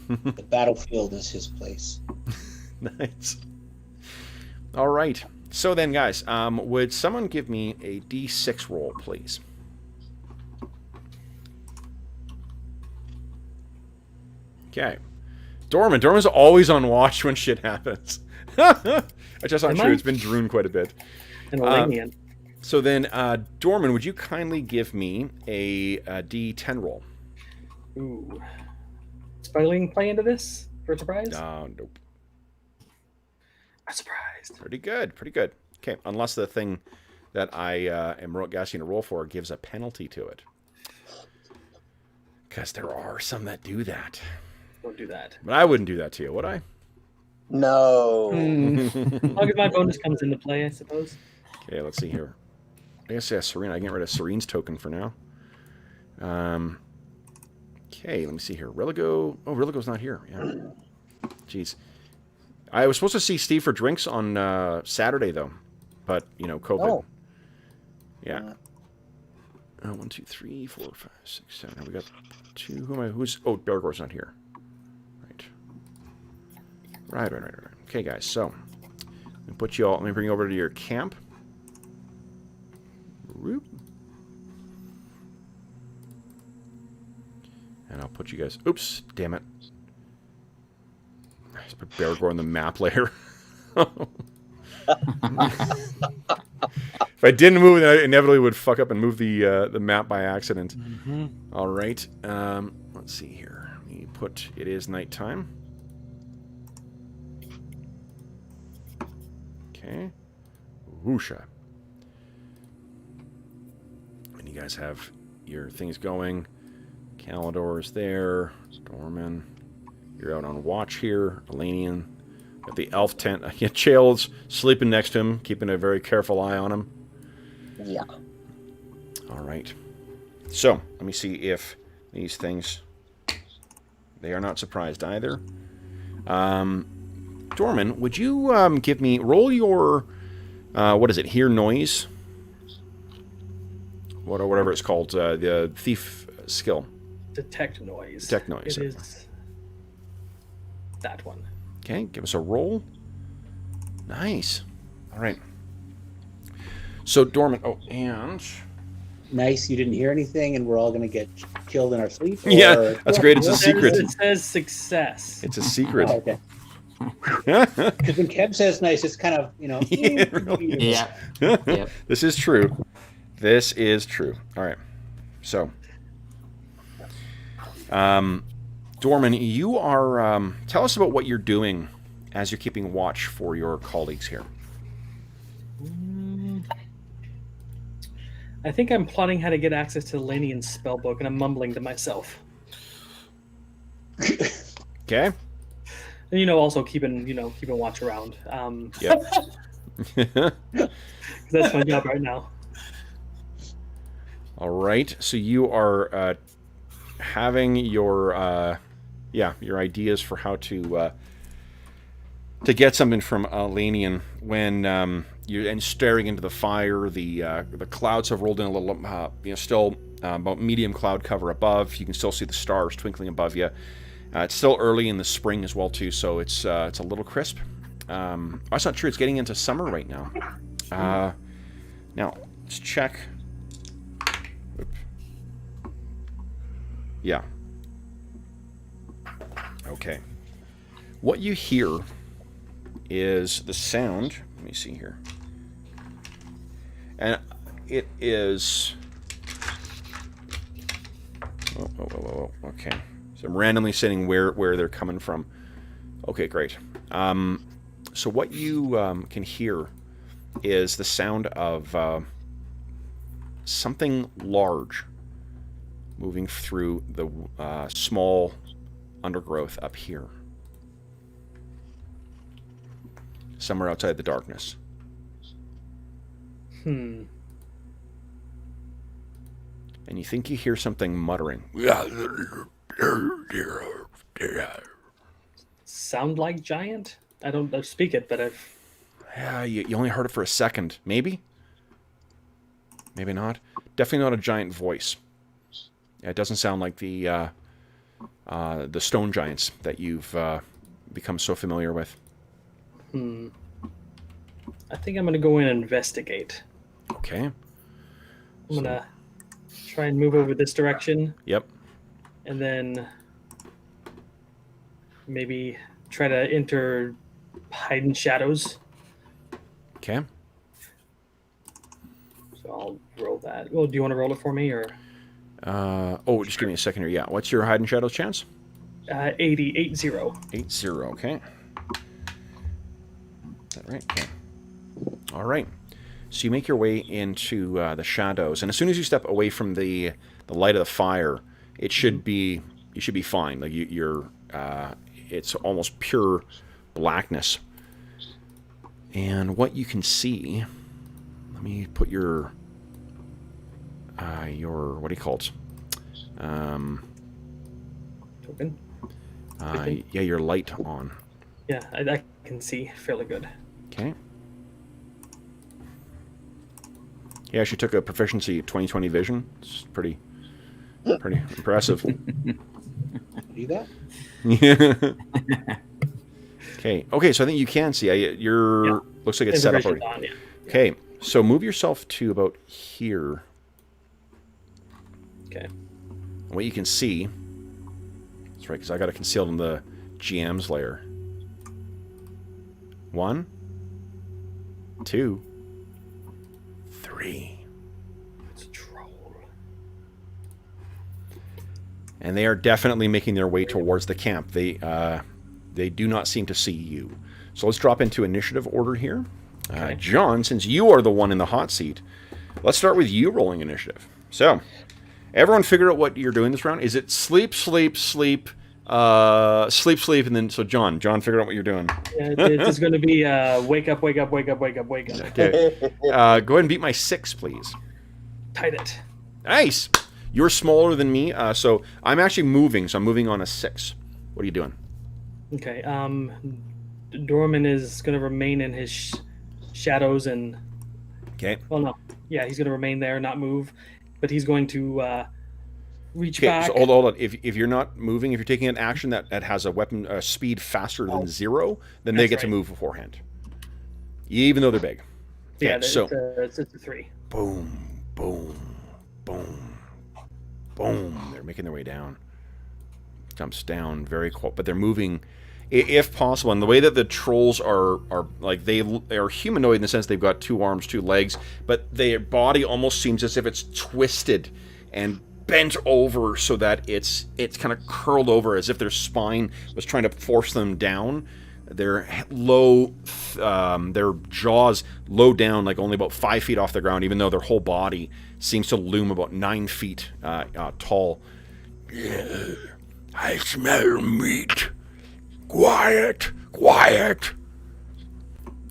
The battlefield is his place. Nice. All right. So then, guys, would someone give me a D6 roll, please? Okay. Dorman's always on watch when shit happens. Which that's not Am true. I? It's been Druin quite a bit. An Elanion. So then, Dorman, would you kindly give me a D10 roll? Ooh. smuggling play into this for a surprise? Nope. I'm surprised. Pretty good. Pretty good. Okay, unless the thing that I am asking to roll for gives a penalty to it. Because there are some that do that. Don't do that. But I wouldn't do that to you, would I? No. I'll get my bonus comes into play, I suppose. Okay, let's see here. I guess, yeah, Serene. I can get rid of Serene's token for now. Okay, let me see here. Religo. Oh, Religo's not here. Yeah. Jeez. I was supposed to see Steve for drinks on Saturday, though. But, you know, COVID. Oh. Yeah. 1, 2, 3, 4, 5, 6, 7. We got 2. Who am I? Who's? Oh, Bergour's not here. Right. Okay, guys. So, let me put you all. Let me bring you over to your camp. Whoop. And I'll put you guys. Oops! Damn it! I just put Bergour on the map layer. If I didn't move it, I inevitably would fuck up and move the map by accident. Mm-hmm. All right. Let's see here. Let me put. It is nighttime. Okay. Whoosha. And you guys have your things going. Calidor's there. Dorman. You're out on watch here. Elanion. Got the elf tent. Chael's sleeping next to him, keeping a very careful eye on him. Yeah. All right. So, let me see if these things... They are not surprised either. Dorman, would you give me... Roll your... what is it? Hear noise? Whatever it's called. The thief skill. Detect noise. Detect noise. It is that one. Okay, give us a roll. Nice. All right. So, Dorman... Oh, and... Nice, you didn't hear anything, and we're all going to get killed in our sleep? Yeah, that's great. It's a It secret. says success. It's a secret. Oh, okay. Because when Kev says nice, it's kind of, you know... Yeah, really. Yeah. Yep. This is true. This is true. All right. So, Dorman, you are... tell us about what you're doing as you're keeping watch for your colleagues here. I think I'm plotting how to get access to Elanion's spellbook, and I'm mumbling to myself. Okay? And, you know, also keeping watch around. Yep. That's my job right now. All right. So you are having your your ideas for how to get something from Elanion when you're staring into the fire. The clouds have rolled in a little. Still about medium cloud cover above. You can still see the stars twinkling above you. It's still early in the spring as well too, so it's a little crisp. That's not true. It's getting into summer right now. Now let's check. Oop. Yeah. Okay. What you hear is the sound. Let me see here. And it is... Oh, okay. So I'm randomly saying where they're coming from. Okay, great. So what you can hear is the sound of something large moving through the small undergrowth up here. Somewhere outside the darkness. Hmm. And you think you hear something muttering. Sound like giant? I don't speak it, but I've... Yeah, you only heard it for a second. Maybe? Maybe not. Definitely not a giant voice. Yeah, it doesn't sound like the stone giants that you've become so familiar with. I think I'm going to go in and investigate. Okay. I'm going to try and move over this direction. Yep. And then maybe try to enter hidden shadows. Okay. So I'll roll that. Well, do you want to roll it for me, or? Just give me a second here. Yeah. What's your hide and shadows chance? 80. 80, okay. Is that right? Okay. All right. So you make your way into the shadows, and as soon as you step away from the light of the fire, it should be you should be fine. Like you're it's almost pure blackness. And what you can see, let me put your what do you call it? Token. Yeah, your light on. Yeah, I can see fairly good. Okay. He actually took a proficiency 20/20 vision. It's pretty impressive. Do that? Yeah. Okay, so I think you can see. You're looks like it's set up already. On, yeah. Okay, so move yourself to about here. Okay. What you can see. That's right, because I got it concealed in the GM's layer. 1, 2, 3. It's a troll. And they are definitely making their way towards the camp. They do not seem to see you. So let's drop into initiative order here. Okay. John, since you are the one in the hot seat, let's start with you rolling initiative. So, everyone figure out what you're doing this round. Is it sleep, sleep, sleep, sleep, sleep, and then, so John, figure out what you're doing. Yeah, it's going to be wake up, wake up, wake up, wake up, wake up. Okay. Go ahead and beat my 6, please. Tight it. Nice! You're smaller than me, so I'm actually moving, so I'm moving on a 6. What are you doing? Okay. Dorman is going to remain in his shadows and. Okay. Well, no. Yeah, he's going to remain there, not move, but he's going to reach Okay, back. so hold on. If you're not moving, if you're taking an action that has a weapon speed faster than 0, then they That's get to right. move beforehand. Even though they're big. Okay, Yeah, so it's a 3. boom, boom, boom, boom. They're making their way down. Jumps down very quick, but they're moving, if possible. And the way that the trolls are like, they are humanoid in the sense they've got 2 arms, 2 legs, but their body almost seems as if it's twisted and bent over so that it's kind of curled over as if their spine was trying to force them down. They're low, their jaws low down, like only about 5 feet off the ground, even though their whole body seems to loom about 9 feet tall. I smell meat. Quiet, quiet.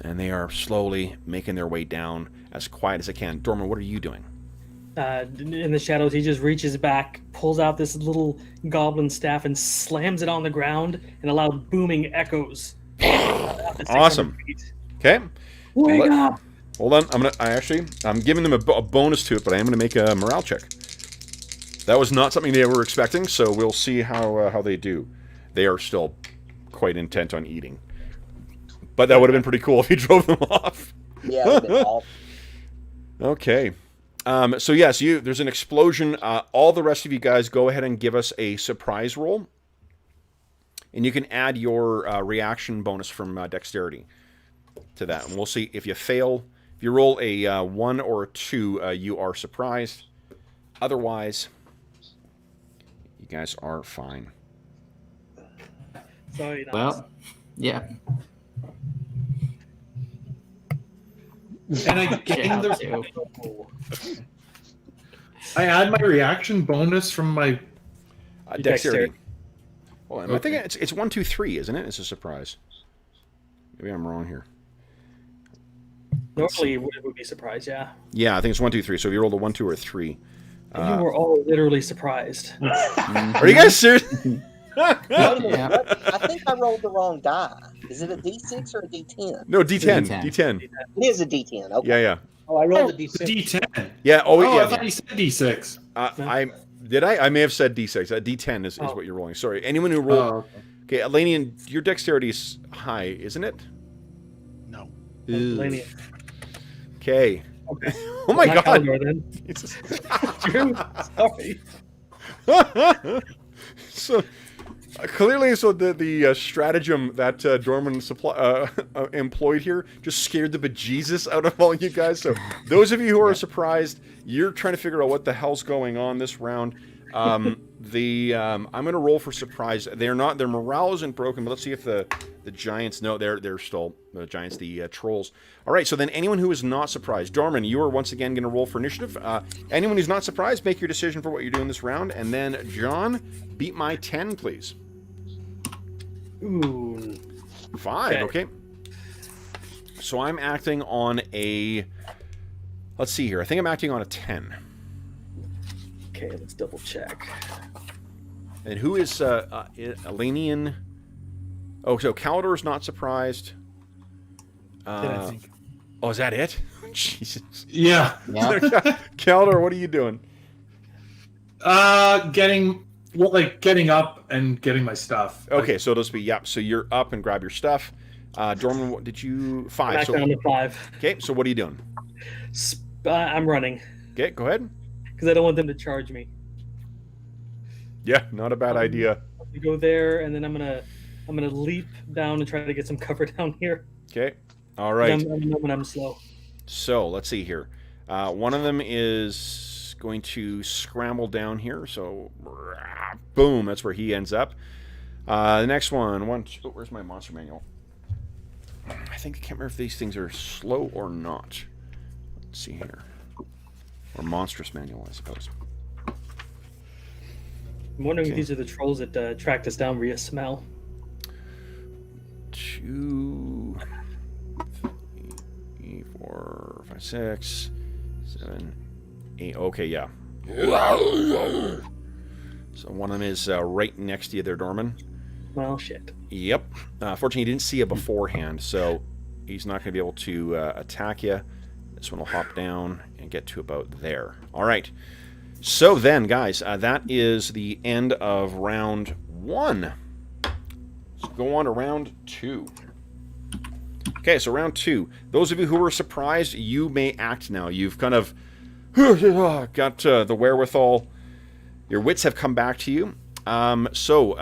And they are slowly making their way down as quiet as they can. Dorman, what are you doing? In the shadows, he just reaches back, pulls out this little goblin staff, and slams it on the ground, and loud booming echoes. Awesome. Okay. Wake up! Hold on. I'm giving them a bonus to it, but I am gonna make a morale check. That was not something they were expecting, so we'll see how they do. They are still quite intent on eating. But that would have been pretty cool if he drove them off. Yeah, it would've been awful. Okay. So yes, there's an explosion. All the rest of you guys go ahead and give us a surprise roll. And you can add your reaction bonus from dexterity to that. And we'll see if you fail. If you roll a 1 or a 2, you are surprised. Otherwise, you guys are fine. Sorry, Well, yeah. And I gained the. I add my reaction bonus from my. Dexterity. Well, I Okay. think it's 1, 2, 3, isn't it? It's a surprise. Maybe I'm wrong here. Normally, it would be surprised, yeah. Yeah, I think it's 1, 2, 3. So if you rolled a 1, 2, or 3. And you were all literally surprised. Are you guys serious? Wait a minute, Yeah. what? I think I rolled the wrong die. Is it a D6 or a D10? No, D10. D10. D10. It is a D10. Okay. Yeah. Oh, I rolled a D6. D10. Yeah. Oh, Oh, yeah. I thought you said D6. I may have said D6. D10 is what you're rolling. Sorry. Anyone who rolled. Oh, Okay, Elanion, your dexterity is high, isn't it? No. Elanion. Okay. Oh my Not god. Caldor, then. Jesus. Drew, sorry. So clearly, so the stratagem that Dorman employed here just scared the bejesus out of all you guys. So those of you who are surprised, you're trying to figure out what the hell's going on this round. the I'm gonna roll for surprise. They're not. Their morale isn't broken, but let's see if the giants. No, they're still the giants. The trolls. All right. So then, anyone who is not surprised, Dorman, you are once again gonna roll for initiative. Anyone who's not surprised, make your decision for what you're doing this round, and then John, beat my 10, please. Ooh. 5. Okay. So I'm acting on a. Let's see here. I think I'm acting on a 10. Okay, let's double check. And who is Elanion? Oh, so Kalidor's not surprised. I think. Oh, is that it? Jesus. Yeah. Yeah. Kalidor, what are you doing? Getting up and getting my stuff. Okay, so it'll just be, yep. So you're up and grab your stuff. Dorman, what did you... 5. Back down to 5. Okay, so what are you doing? I'm running Okay, go ahead. because I don't want them to charge me. Yeah, not a bad idea. You go there, and then I'm gonna leap down and try to get some cover down here. Okay, all right. I'm slow. So let's see here. One of them is going to scramble down here. So, boom, that's where he ends up. The next one, where's my monster manual? I can't remember if these things are slow or not. Let's see here. Or monstrous manual, I suppose. I'm wondering if these are the trolls that tracked us down via smell. 2, 3, 4, 5, 6, 7, 8. Okay, yeah. So one of them is right next to you there, Dorman. Well, shit. Yep. Fortunately, he didn't see you beforehand, so he's not going to be able to attack you. This one will hop down and get to about there. All right. So then, guys, that is the end of round 1. Let's go on to round 2. Okay, so round 2. Those of you who were surprised, you may act now. You've kind of got the wherewithal. Your wits have come back to you. So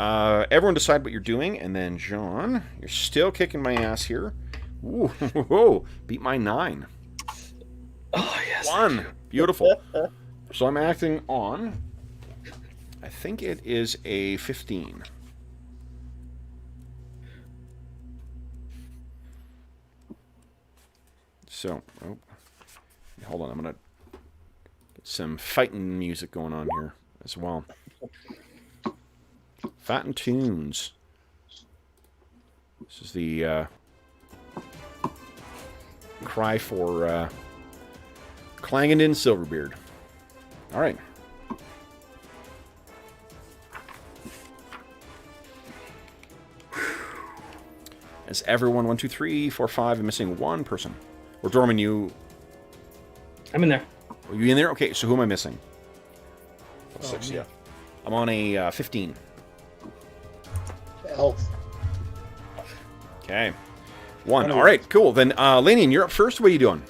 everyone decide what you're doing, and then John, you're still kicking my ass here. Ooh, beat my 9. Oh, yes. 1. Beautiful. So I'm acting on, I think it is a 15. So, hold on, I'm going to get some fighting music going on here as well. Fatten Tunes. This is the cry for Clangandin Silverbeard. All right. Is everyone 1, 2, 3, 4, 5? I'm missing one person. Or Dorman, you... I'm in there. Are you in there? Okay, so who am I missing? Oh, 6, me. yeah. I'm on a 15. Elf. Okay. 1. All right, cool. Then, Elanion, you're up first. What are you doing?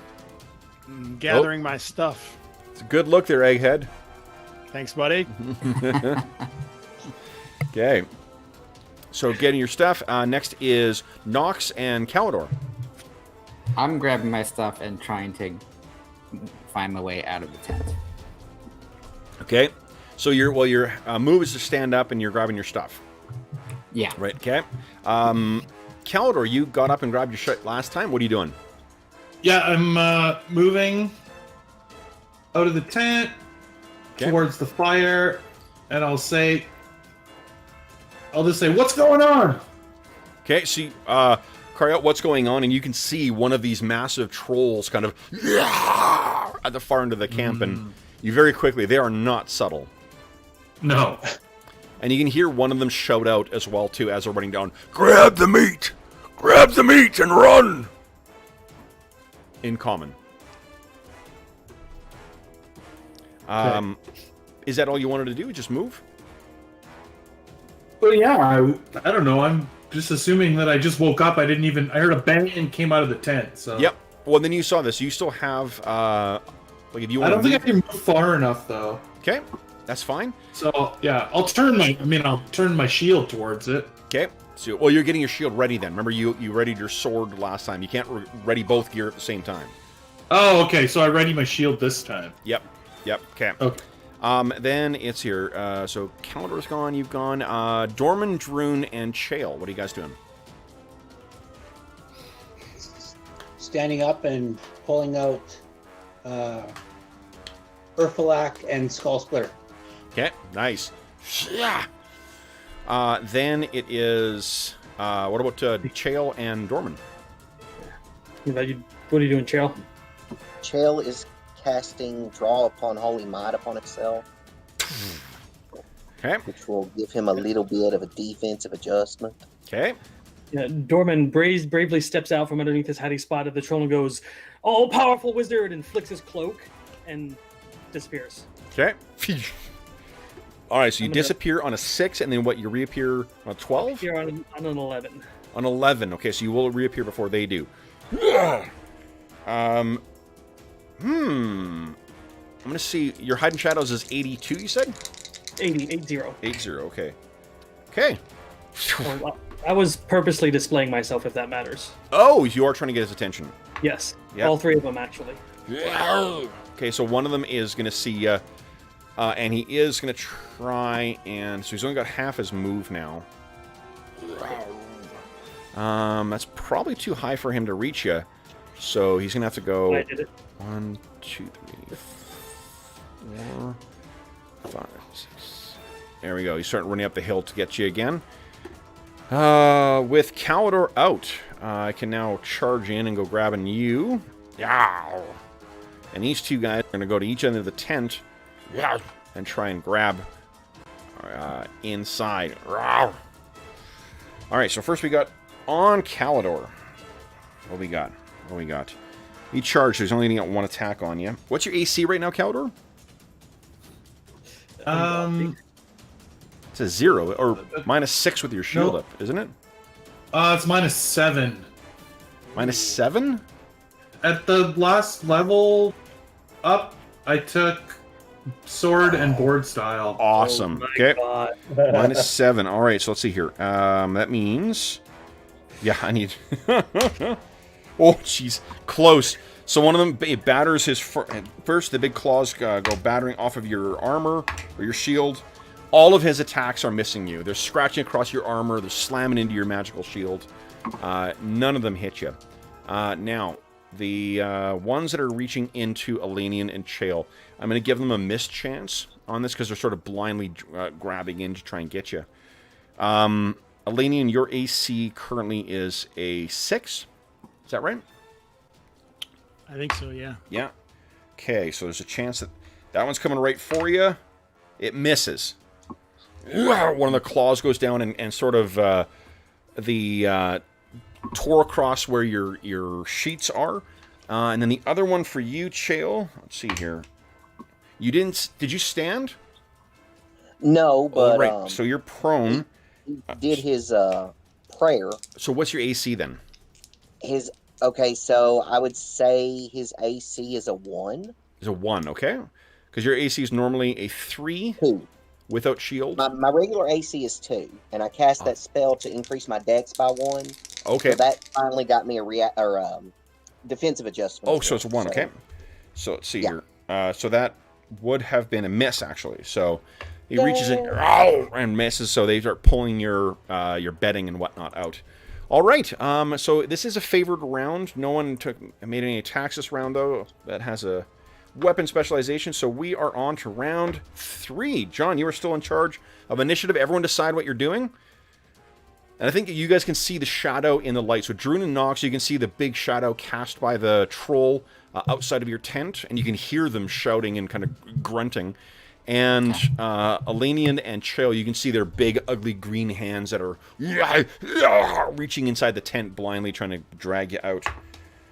Gathering my stuff. It's a good look there, Egghead. Thanks, buddy. Okay. So, getting your stuff. Next is Knox and Kalidor. I'm grabbing my stuff and trying to find my way out of the tent. Okay. So, your move is to stand up and you're grabbing your stuff. Yeah. Right, okay. Kalidor, you got up and grabbed your shit last time. What are you doing? Yeah, I'm moving out of the tent towards the fire, and I'll just say, what's going on? Okay, so carry out what's going on, and you can see one of these massive trolls kind of at the far end of the camp, and you very quickly, they are not subtle. No. And you can hear one of them shout out as well, too, as they're running down, "Grab the meat! Grab the meat and run!" In common. Is that all you wanted to do? Just move? Well, yeah, I don't know. I'm just assuming that I just woke up. I heard a bang and came out of the tent. So. Yep. Well, then you saw this. You still have, like, if you I want don't think I can move far enough, though. Okay, that's fine. So, yeah, I'll turn my shield towards it. Okay. So, well, you're getting your shield ready then. Remember, you readied your sword last time. You can't ready both gear at the same time. Oh, okay. So I ready my shield this time. Yep. Okay. Okay. Then it's here. So Calidor's gone, you've gone. Dorman, Druin, and Chael. What are you guys doing? Standing up and pulling out Urfalak and Skull Splitter. Okay, nice. Yeah. Then it is. What about Chael and Dorman? What are you doing, Chael? Chael is casting Draw Upon Holy Might upon himself. Okay. Which will give him a little bit of a defensive adjustment. Okay. Yeah, Dorman bravely steps out from underneath his hiding spot of the troll and goes, "All powerful wizard," and flicks his cloak and disappears. Okay. All right, so you disappear on a 6, and then what? You reappear on a 12? Here on an 11. On 11. Okay, so you will reappear before they do. I'm gonna see. Your hidden shadows is 82. You said 80. 80. Okay. Okay. Well, I was purposely displaying myself, if that matters. Oh, you are trying to get his attention. Yes. Yep. All 3 of them, actually. Okay, so one of them is gonna see you, and he is gonna try and. So he's only got half his move now. That's probably too high for him to reach you. So he's gonna have to go. I did it. 1, 2, 3, 4, 5, 6. There we go. He's starting running up the hill to get you again. With Calidor out, I can now charge in and go grabbing you. Yeah. And these two guys are gonna go to each end of the tent. Yeah. And try and grab inside. All right. So first we got on Calidor. What we got? He charged, so he's only getting 1 attack on you. What's your AC right now, Calidor? It's a 0, or -6 with your shield up, isn't it? It's -7. -7? At the last level up, I took sword and board style. Awesome. Okay. -7. All right, so let's see here. That means... Yeah, I need... Oh, jeez. Close. So one of them, it batters his... First, the big claws go battering off of your armor or your shield. All of his attacks are missing you. They're scratching across your armor. They're slamming into your magical shield. None of them hit you. Now, the ones that are reaching into Elanion and Chael, I'm going to give them a mischance on this because they're sort of blindly grabbing in to try and get you. Elanion, your AC currently is a 6. Is that right? I think so, yeah. Yeah. Okay, so there's a chance that that one's coming right for you. It misses. One of the claws goes down and sort of tore across where your sheets are. And then the other one for you, Chael. Let's see here. You didn't... Did you stand? No, but... Oh, right. So you're prone. He did his prayer. So what's your AC then? Okay, so I would say his AC is a 1. Is a 1, okay? Because your AC is normally a 3. 2. Without shield? My regular AC is 2, and I cast that spell to increase my dex by 1. Okay. So that finally got me a defensive adjustment. Oh, so it's a 1, okay. So let's see here. So that would have been a miss, actually. So he reaches in and misses, so they start pulling your bedding and whatnot out. All right, so this is a favored round. No one made any attacks this round, though. That has a weapon specialization, so we are on to round 3. John, you are still in charge of initiative. Everyone decide what you're doing. And I think you guys can see the shadow in the light. So Druin and Knox, you can see the big shadow cast by the troll outside of your tent, and you can hear them shouting and kind of grunting. And Elanion and Chael, you can see their big, ugly green hands that are reaching inside the tent, blindly trying to drag you out.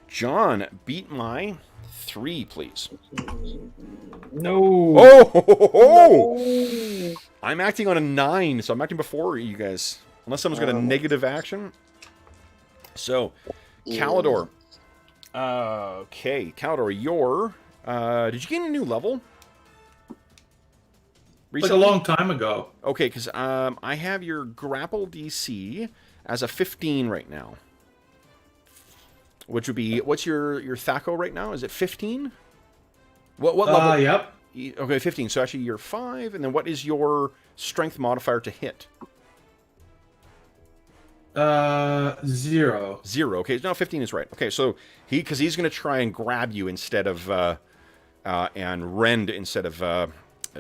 John, beat my 3, please. No. Oh! No. I'm acting on a 9, so I'm acting before you guys. Unless someone's got a negative action. So, Calidor. Okay, Calidor, your... did you gain a new level? Recently? Like a long time ago. Okay, because I have your grapple DC as a 15 right now. Which would be... What's your Thaco right now? Is it 15? What level? Yep. Okay, 15. So actually you're 5. And then what is your strength modifier to hit? 0. 0. Okay, no, 15 is right. Okay, so because he's going to try and grab you instead of and rend instead of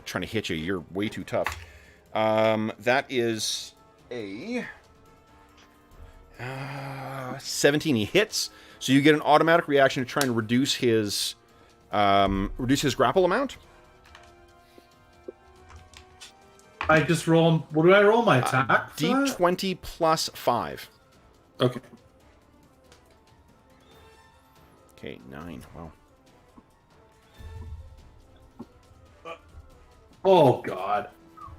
trying to hit you. You're way too tough. That is a 17. He hits, so you get an automatic reaction to try and reduce his grapple amount. I just roll. What do I roll? My attack? for that? D20 plus 5. Okay. Okay, 9. Wow. Oh God.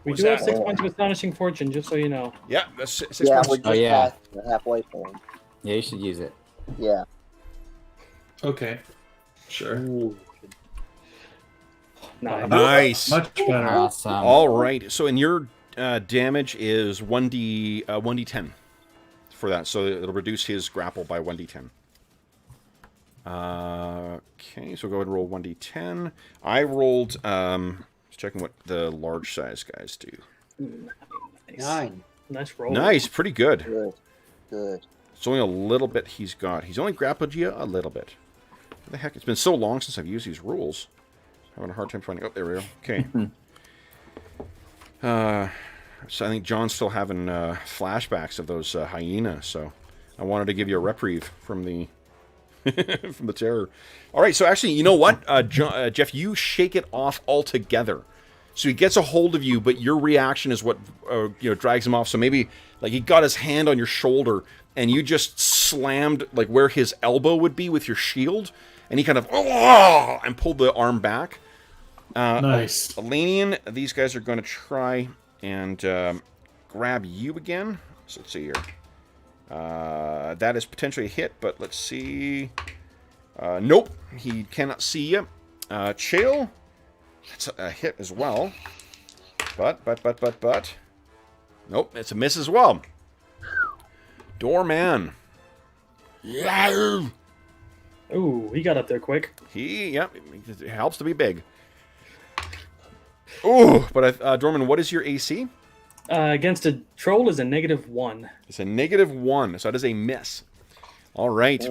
We What's do have that? 6 points of astonishing fortune, just so you know. Yeah, that's 6 Yeah, points. we're just Oh, yeah. past the halfway point. Yeah, you should use it. Yeah. Okay. Sure. Nice. Nice. Much better. Awesome. All right. So, and your damage is 1d10 for that. So it'll reduce his grapple by 1d10. Okay. So go ahead and roll 1d10. I rolled. Just checking what the large size guys do. Nice. 9. Nice roll. Nice. Pretty good. Good. Good. It's only a little bit he's got. He's only grappled you a little bit. What the heck? It's been so long since I've used these rules. Having a hard time finding. Oh, there we go. Okay. So I think John's still having flashbacks of those hyenas. So I wanted to give you a reprieve from the from the terror. All right. So actually, you know what, Jeff, you shake it off altogether. So he gets a hold of you, but your reaction is what drags him off. So maybe like he got his hand on your shoulder, and you just slammed like where his elbow would be with your shield. And he kind of and pulled the arm back. Nice. Elanion, these guys are going to try and grab you again. So let's see here. That is potentially a hit, but let's see. Nope, he cannot see you. Chael, that's a hit as well. But. Nope, it's a miss as well. Doorman. Yeah. Ooh, he got up there quick. It helps to be big. Ooh, but Dorman, what is your AC? Against a troll is a -1. It's a -1, so that is a miss. All right.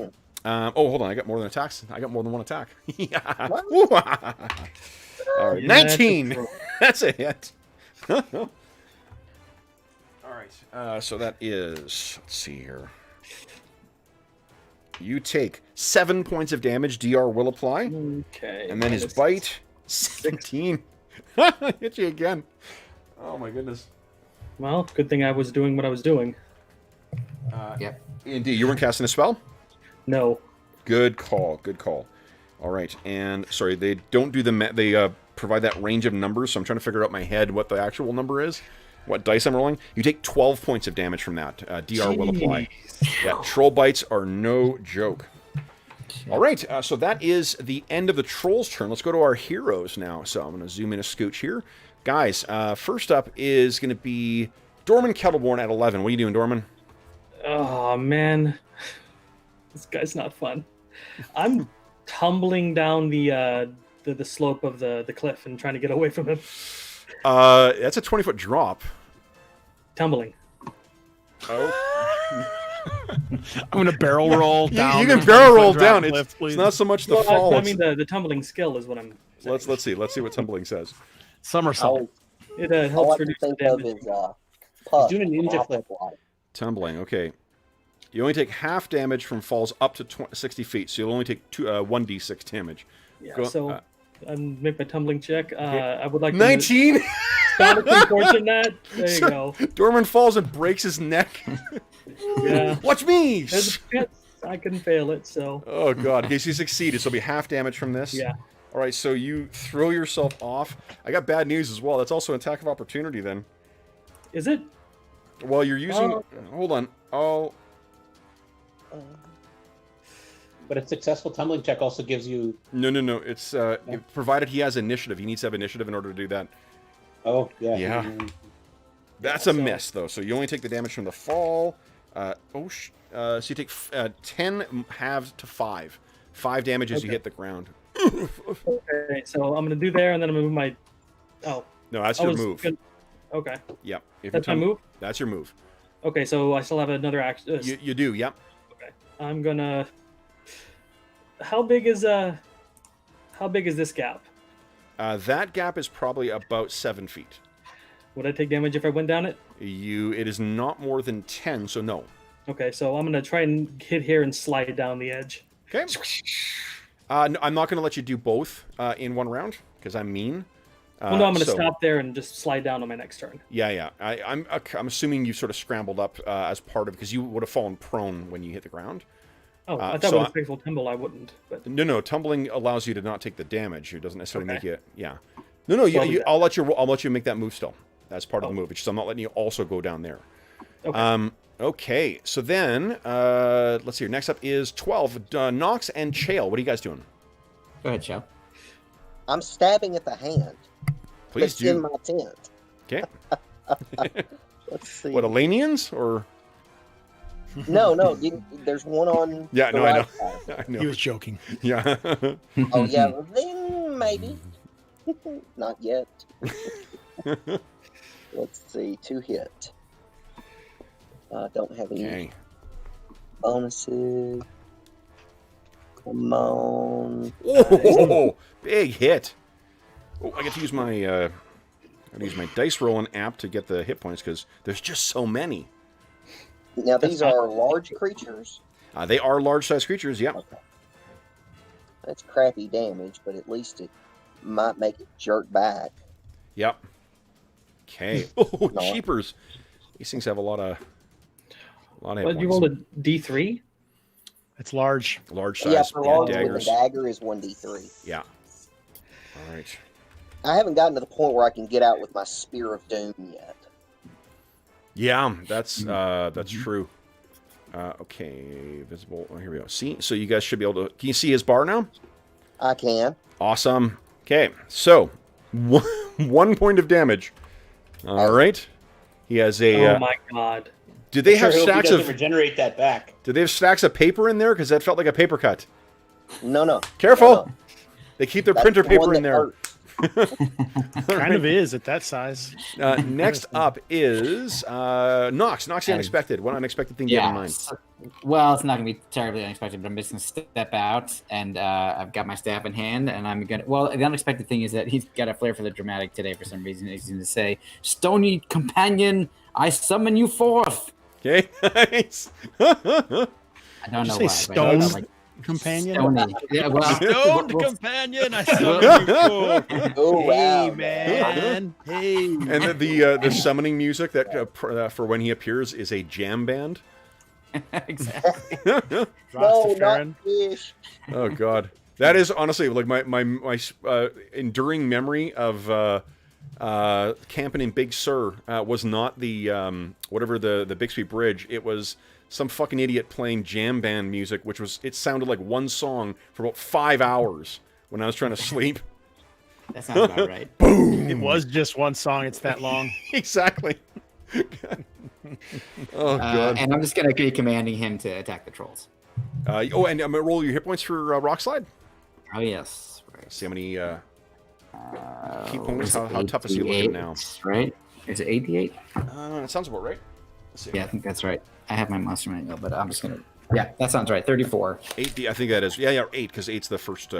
Hold on, I got more than attacks. I got more than one attack. Yeah. All right, 19. That's a hit. All right. So that is. Let's see here. You take 7 points of damage. DR will apply. Okay. And then his bite, 17. Hit you again. Oh my goodness. Well, good thing I was doing what I was doing. Yep. Indeed, you weren't casting a spell? No. Good call. Good call. All right, and sorry, they don't do they provide that range of numbers, so I'm trying to figure out in my head what the actual number is, what dice I'm rolling. You take 12 points of damage from that. DR will apply. Yeah, troll bites are no joke. All right, so that is the end of the troll's turn. Let's go to our heroes now. So I'm going to zoom in a scooch here. Guys, first up is going to be Dorman Kettleborn at 11. What are you doing, Dorman? Oh, man. This guy's not fun. I'm tumbling down the slope of the cliff and trying to get away from him. That's a 20-foot drop. Tumbling. Oh. I'm gonna barrel roll down. You can barrel roll down. Cliff, It's not so much the Well, fall. I mean, the tumbling skill is what I'm saying. Let's see. Let's see what tumbling says. Somersault. It All I helps can reduce the think of damage. is puff. doing a ninja off flip. the fly. Tumbling. Okay. You only take half damage from falls up to 60 feet, so you'll only take 1d6 damage. Yeah, Go- so make my tumbling check. I would like 19. to astonishing fortune that. There you go. Dorman falls and breaks his neck. Yeah. Watch me. There's a chance I can fail it, so Oh god. Okay, so you succeeded. So it'll be half damage from this. yeah. All right. So you throw yourself off. I got bad news as well. That's also an attack of opportunity. Then. Is it? Well, you're using. Hold on. Oh. But a successful tumbling check also gives you. No. It's provided he has initiative. He needs to have initiative in order to do that. Oh, yeah. Yeah. That's So- a miss, though. So you only take the damage from the fall. So you take 10 halved to 5. 5 damage as you Okay. hit the ground. Okay, so I'm gonna do there, and then I'm gonna move my. Oh, No, that's I your was move. Okay, Yep. If that's you my move. That's your move. Okay, so I still have another action. You do, yep. Okay, I'm gonna. How big is this gap? That gap is probably about 7 feet. Would I take damage if I went down it? It is not more than 10, so no. Okay, so I'm gonna try and hit here and slide down the edge. Okay. No, I'm not going to let you do both in one round because I'm mean. Well, no, I'm going to stop there and just slide down on my next turn. Yeah. I'm assuming you sort of scrambled up as part of because you would have fallen prone when you hit the ground. Oh, I thought with a faithful tumble I wouldn't. But no, tumbling allows you to not take the damage. It doesn't necessarily make you. Yeah. No. I'll let you make that move still. That's part of the move. It's just I'm not letting you also go down there. Okay. Okay. So then let's see. Next up is 12. Knox and Chael. What are you guys doing? Go ahead, Chael. I'm stabbing at the hand. Please that's do. in my tent. Okay. Let's see. What, Elanions or? No. There's one on. Yeah, the no, right I know. side. I know. He was joking. Yeah. Oh yeah, well, then maybe. Not yet. Let's see. 2 hit. Don't have any Okay. bonuses. Come on. Oh, big hit. Oh, I get to use my dice rolling app to get the hit points because there's just so many. Now these are large creatures. They are large-sized creatures. Yep. Okay. That's crappy damage, but at least it might make it jerk back. Yep. Okay. Oh, No. cheapers. These things have a lot of hit But points. you rolled a D3? It's large. Large Yeah, size. for Yeah, large with daggers. the dagger is 1d3. Yeah. All right. I haven't gotten to the point where I can get out with my Spear of Doom yet. Yeah, that's true. Okay, visible. Oh, here we go. See, so you guys should be able to. Can you see his bar now? I can. Awesome. Okay, so 1 point of damage. All right. He has a. Oh my god. Did they have Sure hope he stacks doesn't of? regenerate that back. Did they have stacks of paper in there? Because that felt like a paper cut. No. Careful. No. They keep their That's printer the one paper in that there. hurt. Kind of is at that size. Next up is Knox. Knox the Unexpected. What unexpected thing do you have in mind? Well, it's not going to be terribly unexpected, but I'm just going to step out, and I've got my staff in hand, and I'm going to... Well, the unexpected thing is that he's got a flair for the dramatic today for some reason. He's going to say, "Stony companion, I summon you forth." Okay, nice. I don't Did know you why. say but I stone felt like companion? Stony. Yeah, well, Stoned well, companion. I summon you forth. Oh, wow. Hey, man. Hey. And the summoning music that for when he appears is a jam band. exactly. No, Rastafarian. not fish. Oh God, that is honestly like my enduring memory of camping in Big Sur was not the whatever the Bixby Bridge. It was some fucking idiot playing jam band music, which was it sounded like one song for about 5 hours when I was trying to sleep. That sounds about right. It was just one song. It's that long. Exactly. Oh God. And I'm just going to be commanding him to attack the trolls. And I'm gonna roll your hit points for Rock Slide. Oh, yes. Right. See how many key points. How tough is he looking now? Right? Is it 88? That sounds about right. Let's see. Yeah, I think that's right. I have my monster manual, but I'm just going to... Yeah, that sounds right. 34. 8. I think that is. Yeah, 8 because 8's the first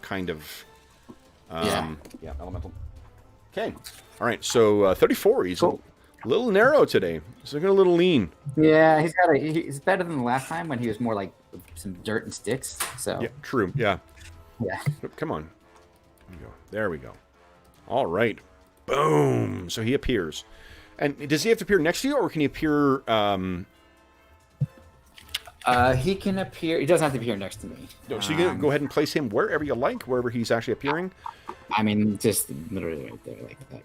kind of. Yeah, elemental. Okay. All right. So 34. He's Cool. a little narrow today. He's looking a little lean. Yeah, he's better than the last time when he was more like some dirt and sticks. So Yeah. True. Yeah. yeah. Come on. There we go. All right. Boom. So he appears. And does he have to appear next to you, or can he appear? He can appear. He doesn't have to appear next to me. No, so you can go ahead and place him wherever you like, wherever he's actually appearing. I mean, just literally right there, like that.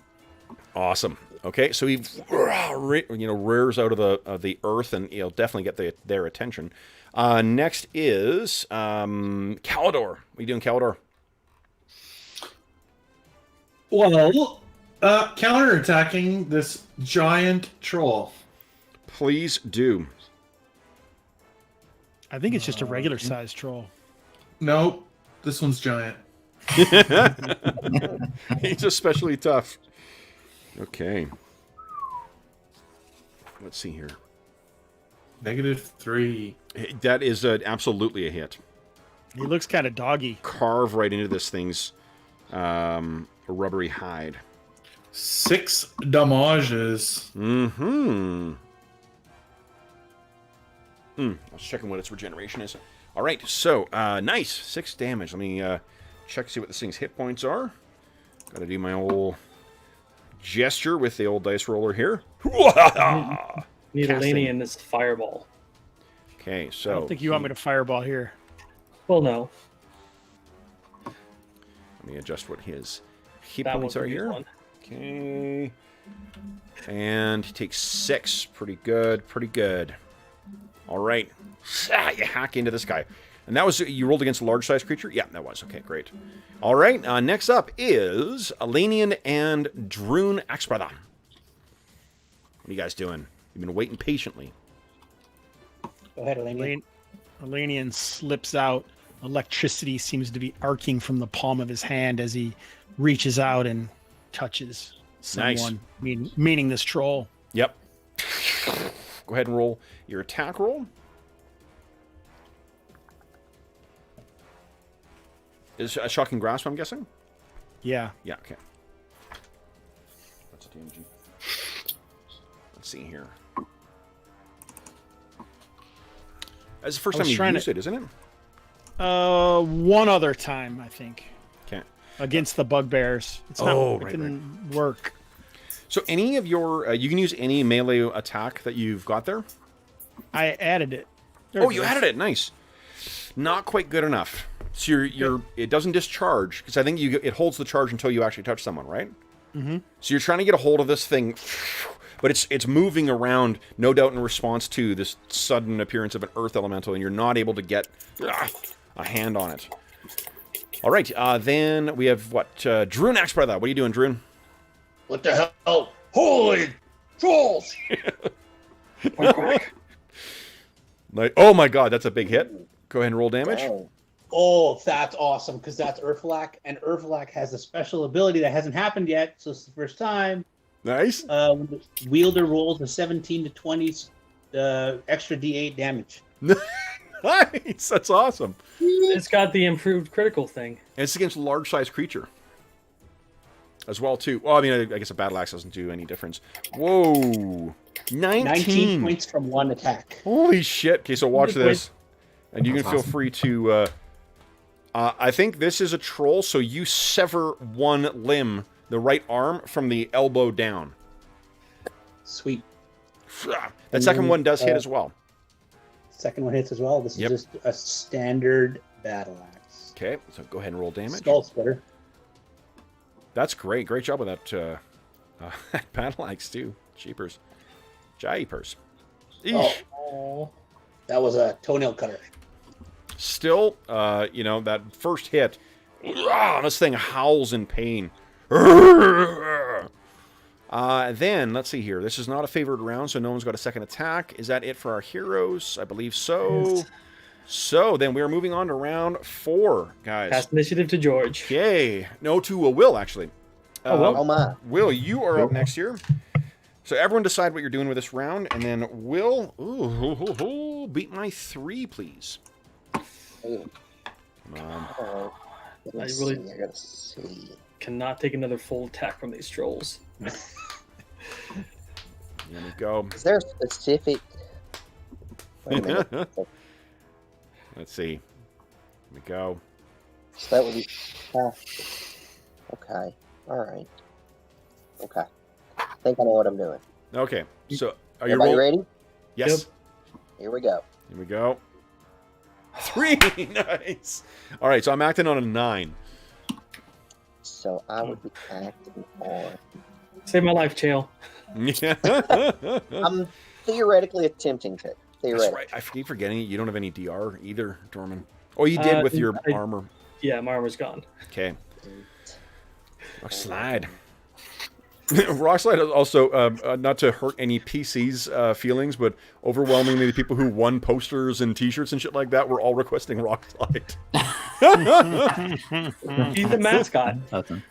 Awesome. Okay, so he, rears out of the earth, and he'll definitely get their attention. Next is Calidor. What are you doing, Calidor? Well, counterattacking this giant troll. Please do. I think it's just a regular sized troll. Nope, this one's giant. He's especially tough. Okay. Let's see here. -3. That is absolutely a hit. He looks kind of doggy. Carve right into this thing's rubbery hide. 6 damages. Mm-hmm. I was checking what its regeneration is. All right, so nice. 6 damage. Let me check, see what this thing's hit points are. Got to do my old gesture with the old dice roller here. Need Elanion in this fireball. Okay, so... I don't think you want me to fireball here. Well, no. Let me adjust what his hit That points one are could use here. one. Okay. And he takes 6. Pretty good, pretty good. All right. You hack into this guy. And that was, you rolled against a large-sized creature? Yeah, that was. Okay, great. All right, next up is Elanion and Druin Axebrother. What are you guys doing? You've been waiting patiently. Go ahead, Elanion. Elanion slips out. Electricity seems to be arcing from the palm of his hand as he reaches out and touches someone, meaning this troll. Yep. Go ahead and roll your attack roll. Is a shocking grasp, I'm guessing? Yeah. Yeah, okay. That's a DMG. Let's see here. That's the first time you used it, isn't it? One other time, I think. Okay. Against the bugbears. It's not, it didn't work. So any of your, you can use any melee attack that you've got there? I added it. Oh, you added it. Nice. Not quite good enough. So it doesn't discharge, because I think it holds the charge until you actually touch someone, right? Mm-hmm. So you're trying to get a hold of this thing, but it's moving around, no doubt in response to this sudden appearance of an earth elemental, and you're not able to get a hand on it. All right, then we have what? Druin Axebrother. What are you doing, Druin? What the hell? Holy trolls! Oh my god, that's a big hit. Go ahead and roll damage. Oh, that's awesome, because that's Urfalak, and Urfalak has a special ability that hasn't happened yet, so it's the first time. Nice. When the wielder rolls a 17 to 20, extra D8 damage. Nice, that's awesome. It's got the improved critical thing. And it's against a large-sized creature as well, too. Well, I mean, I guess a battle axe doesn't do any difference. Whoa. 19 points from one attack. Holy shit. Okay, so watch this. And you can feel free to... I think this is a troll, so you sever one limb, the right arm, from the elbow down. Sweet. That second one does hit as well. Second one hits as well. This is just a standard battle axe. Okay, so go ahead and roll damage. Skull splitter. That's great. Great job with that battle axe, too. Jeepers. Jeepers. Oh, that was a toenail cutter. Still, that first hit, this thing howls in pain. Then, let's see here. This is not a favored round, so no one's got a second attack. Is that it for our heroes? I believe so. Yes. So, then we are moving on to round 4, guys. Pass initiative to George. Yay. No, to Will, actually. Oh, my. Will, you are up next here. So everyone decide what you're doing with this round, and then Will, beat my 3, please. Ooh. Come on. I gotta see. Cannot take another full attack from these trolls. There we go. Is there a specific... Wait a minute. Let's see. Here we go. So that would be... okay. Alright. Okay. I think I know what I'm doing. Okay. So, are you Everybody ready? Yes. Yep. Here we go. Here we go. 3! Nice! Alright, so I'm acting on a 9. So I would be acting on... Save my life, Chael. I'm theoretically attempting to. That's right. I keep forgetting you don't have any DR either, Dorman. Oh, you did with your armor. Yeah, my armor's gone. Okay. Rock slide. Rock slide is also, not to hurt any PC's feelings, but overwhelmingly the people who won posters and t-shirts and shit like that were all requesting rock slide. He's the mascot. Awesome.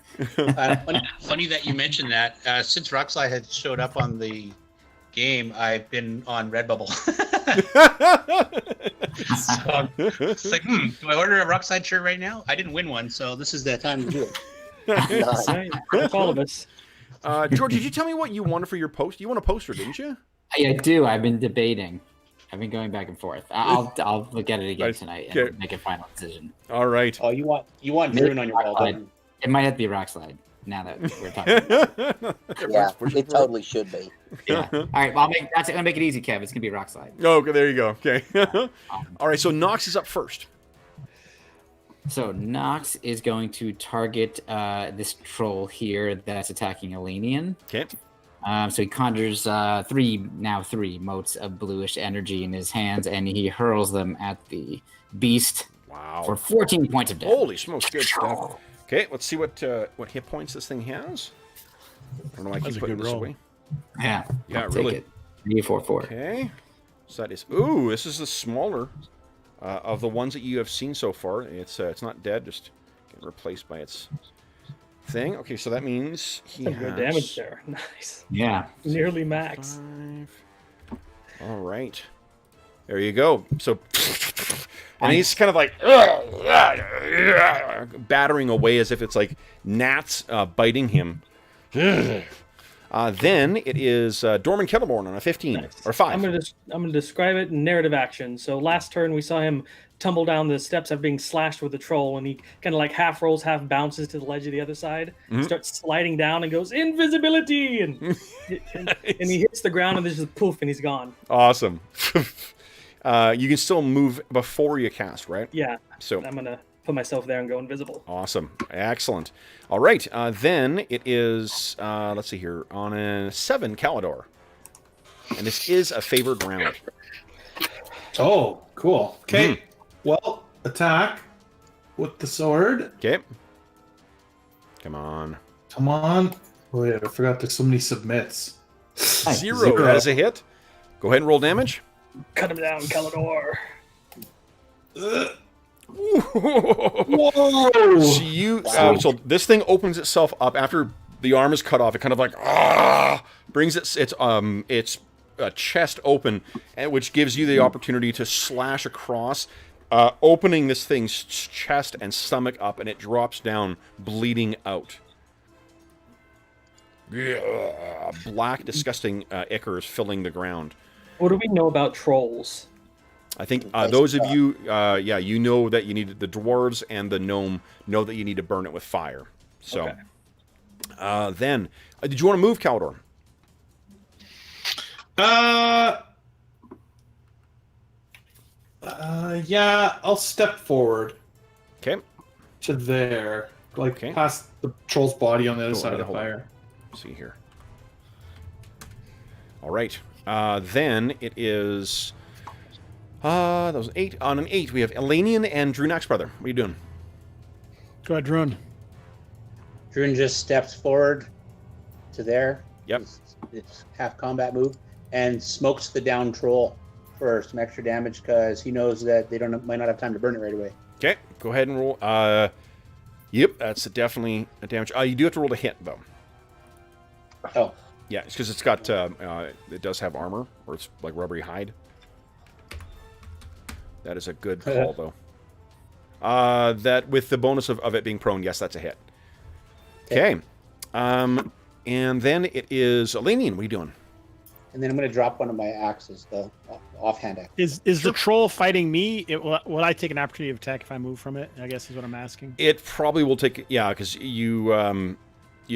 Funny that you mentioned that. Since Rockslide had showed up on the game, I've been on Redbubble. So it's like, do I order a Rockslide shirt right now? I didn't win one, so this is the time to do it. Nice. Right, like all of us. George, did you tell me what you wanted for your post? You want a poster, didn't you? I do. I've been debating. I've been going back and forth. I'll look at it again tonight and make a final decision. All right. Oh, you want Druin on your wall, don't you? It might have to be Rockslide now that we're talking about it. Yeah, it totally should be. Yeah. All right. Well, I'm gonna make it easy, Kev. It's gonna be Rockslide. Oh, okay, there you go. Okay. All right, so Knox is up first. So Knox is going to target this troll here that's attacking Elanion. Okay. So he conjures three motes of bluish energy in his hands, and he hurls them at the beast for 14 points of damage. Holy smokes, good stuff. Okay, let's see what hit points this thing has. I don't know why I keep putting this away. Yeah. Yeah, I'll really. Take it. 4/4. Okay. So that is... Ooh, this is the smaller of the ones that you have seen so far. It's not dead, just getting replaced by its thing. Okay, so that means he Some has... good damage there. Nice. Yeah. Nearly max. 5. All right. There you go. So... And he's kind of like battering away as if it's like gnats biting him. Then it is Dorman Kettleborn on a 15 Nice. or 5. I'm gonna describe it in narrative action. So last turn we saw him tumble down the steps after being slashed with the troll, and he kind of like half rolls, half bounces to the ledge of the other side, starts sliding down and goes invisibility, and he hits the ground and there's just poof and he's gone. Awesome. You can still move before you cast, right? Yeah. So I'm gonna put myself there and go invisible. awesome, excellent. All right, then it is let's see here on a 7 Calidor, and this is a favored round. Oh, cool. Okay. Well, attack with the sword. Okay. Come on. Come on. Wait, I forgot there's so many submits. 0 as a hit. Go ahead and roll damage. Cut him down, Calidor. Whoa! So this thing opens itself up after the arm is cut off. It kind of like brings its chest open, which gives you the opportunity to slash across, opening this thing's chest and stomach up, and it drops down, bleeding out. Black, disgusting ichor is filling the ground. What do we know about trolls? I think those of you, you know that you need the dwarves and the gnome know that you need to burn it with fire. So, okay. Then, did you want to move, Calidor? Yeah, I'll step forward. Okay. To there, like past the troll's body on the other side of the fire. Let's see here. All right. Then it is that was 8. On an 8, we have Elanion and Druin Axebrother. What are you doing? Go ahead, Druin. Druin just steps forward to there. Yep. It's half combat move, and smokes the down troll for some extra damage because he knows that they might not have time to burn it right away. Okay. Go ahead and roll. Yep, that's definitely a damage. You do have to roll to hit though. Oh. Yeah, it's because it's got it does have armor, or it's like rubbery hide. That is a good call though. That with the bonus of it being prone, yes, that's a hit. Okay. And then it is Elanion. What are you doing? And then I'm going to drop one of my axes, the offhand axe. Is the troll fighting me? Will I take an opportunity of attack if I move from it? I guess is what I'm asking. It probably will take, because you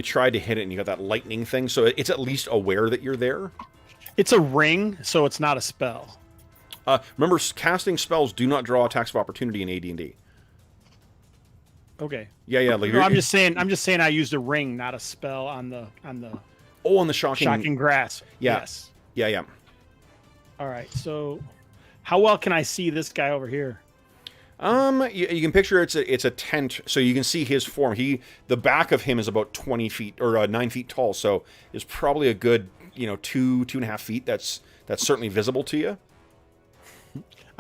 tried to hit it and you got that lightning thing, so it's at least aware that you're there. It's a ring, so it's not a spell. Remember, casting spells do not draw attacks of opportunity in AD&D. Okay. Yeah. Like no, I'm just saying I used a ring, not a spell on the on the shocking grass. Yeah. Yes. Yeah. All right. So, how well can I see this guy over here? You can picture it's a tent, so you can see his form. The back of him is about 20 feet or 9 feet tall, so it's probably a good 2.5 feet. That's certainly visible to you.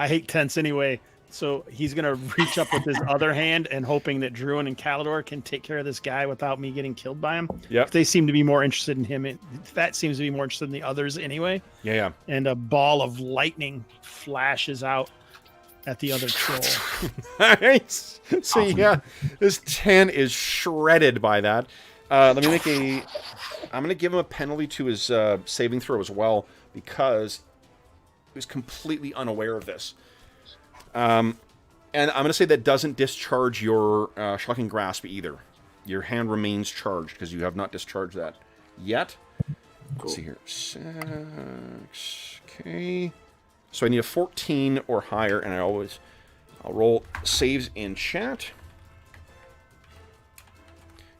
I hate tents anyway. So he's gonna reach up with his other hand and hoping that Druin and Calidor can take care of this guy without me getting killed by him. Yep. They seem to be more interested in him. That seems to be more interested in the others anyway. Yeah. And a ball of lightning flashes out at the other troll. Nice. So yeah, this 10 is shredded by that. Let me make a... I'm going to give him a penalty to his saving throw as well, because he was completely unaware of this. And I'm going to say that doesn't discharge your Shocking Grasp either. Your hand remains charged, because you have not discharged that yet. Let's see here. 6. Okay. So I need a 14 or higher, and I'll roll saves in chat.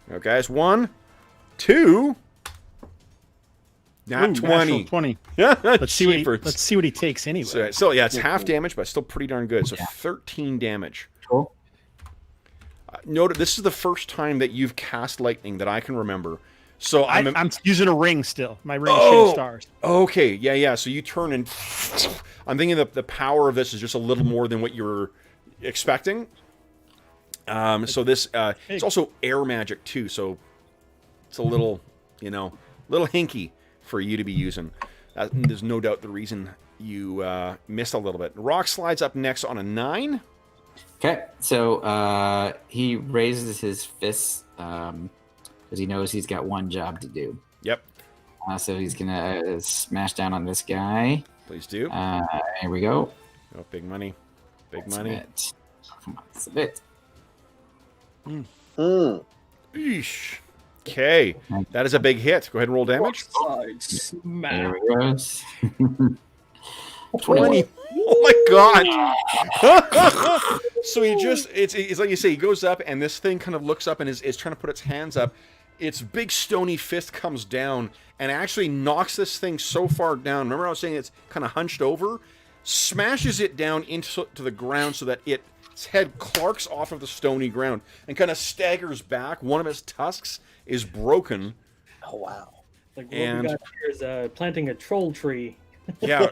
Now, guys, 1, 2... Not 20. 20. Yeah, let's see what he takes anyway. So yeah, it's half damage, but still pretty darn good. So 13 damage. Cool. Note, this is the first time that you've cast lightning that I can remember. So I'm using a ring still. My ring shoots stars. Okay, yeah. So you turn and I'm thinking that the power of this is just a little more than what you were expecting. So this it's also air magic too. So it's a little, little hinky for you to be using. There's no doubt the reason you missed a little bit. Rock slides up next on a 9. Okay, so he raises his fists because he knows he's got one job to do. Yep. So he's gonna smash down on this guy. Please do. Here we go. Oh, big money. Come on, that's a bit. Eesh. Okay, that is a big hit. Go ahead and roll damage. There we go. 20. Oh my god! So he it's like you say, he goes up and this thing kind of looks up and is trying to put its hands up. Its big stony fist comes down and actually knocks this thing so far down. Remember I was saying it's kind of hunched over? Smashes it down into the ground so that its head clarks off of the stony ground and kind of staggers back. One of its tusks is broken. Oh, wow. Like what we got here is planting a troll tree. Yeah.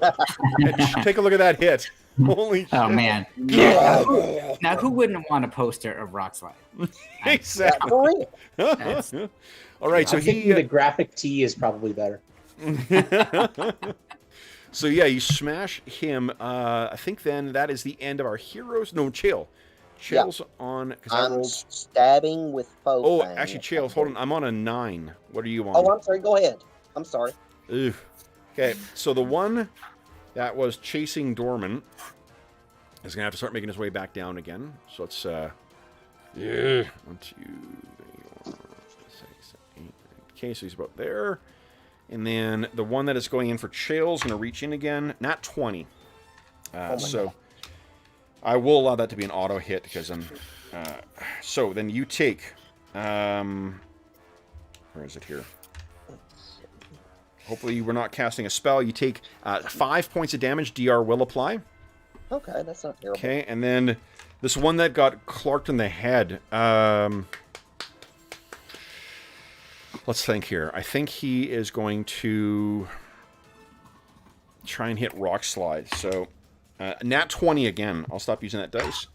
Take a look at that hit. Holy shit. Oh, man. Now, who wouldn't want a poster of Rock Slide? Exactly. All right, so the graphic tee is probably better. So yeah, you smash him. I think then that is the end of our heroes. No, Chael. Chael's on. I'm stabbing with foe. Oh, actually, Chael, hold on. I'm on a 9. What are you on? Oh, I'm sorry. Go ahead. I'm sorry. Ugh. Okay, so the one that was chasing Dorman is gonna have to start making his way back down again. So it's 1, 2, 3, 4, 5, 6, 7, 8. Okay, so he's about there. And then the one that is going in for Chael's going to reach in again. Not 20. So I will allow that to be an auto hit because I'm... so then you take... where is it here? Hopefully we're not casting a spell. You take 5 points of damage. DR will apply. Okay, that's not terrible. Okay, and then this one that got clarked in the head... let's think here. I think he is going to try and hit Rock Slide. So, nat 20 again. I'll stop using that dice.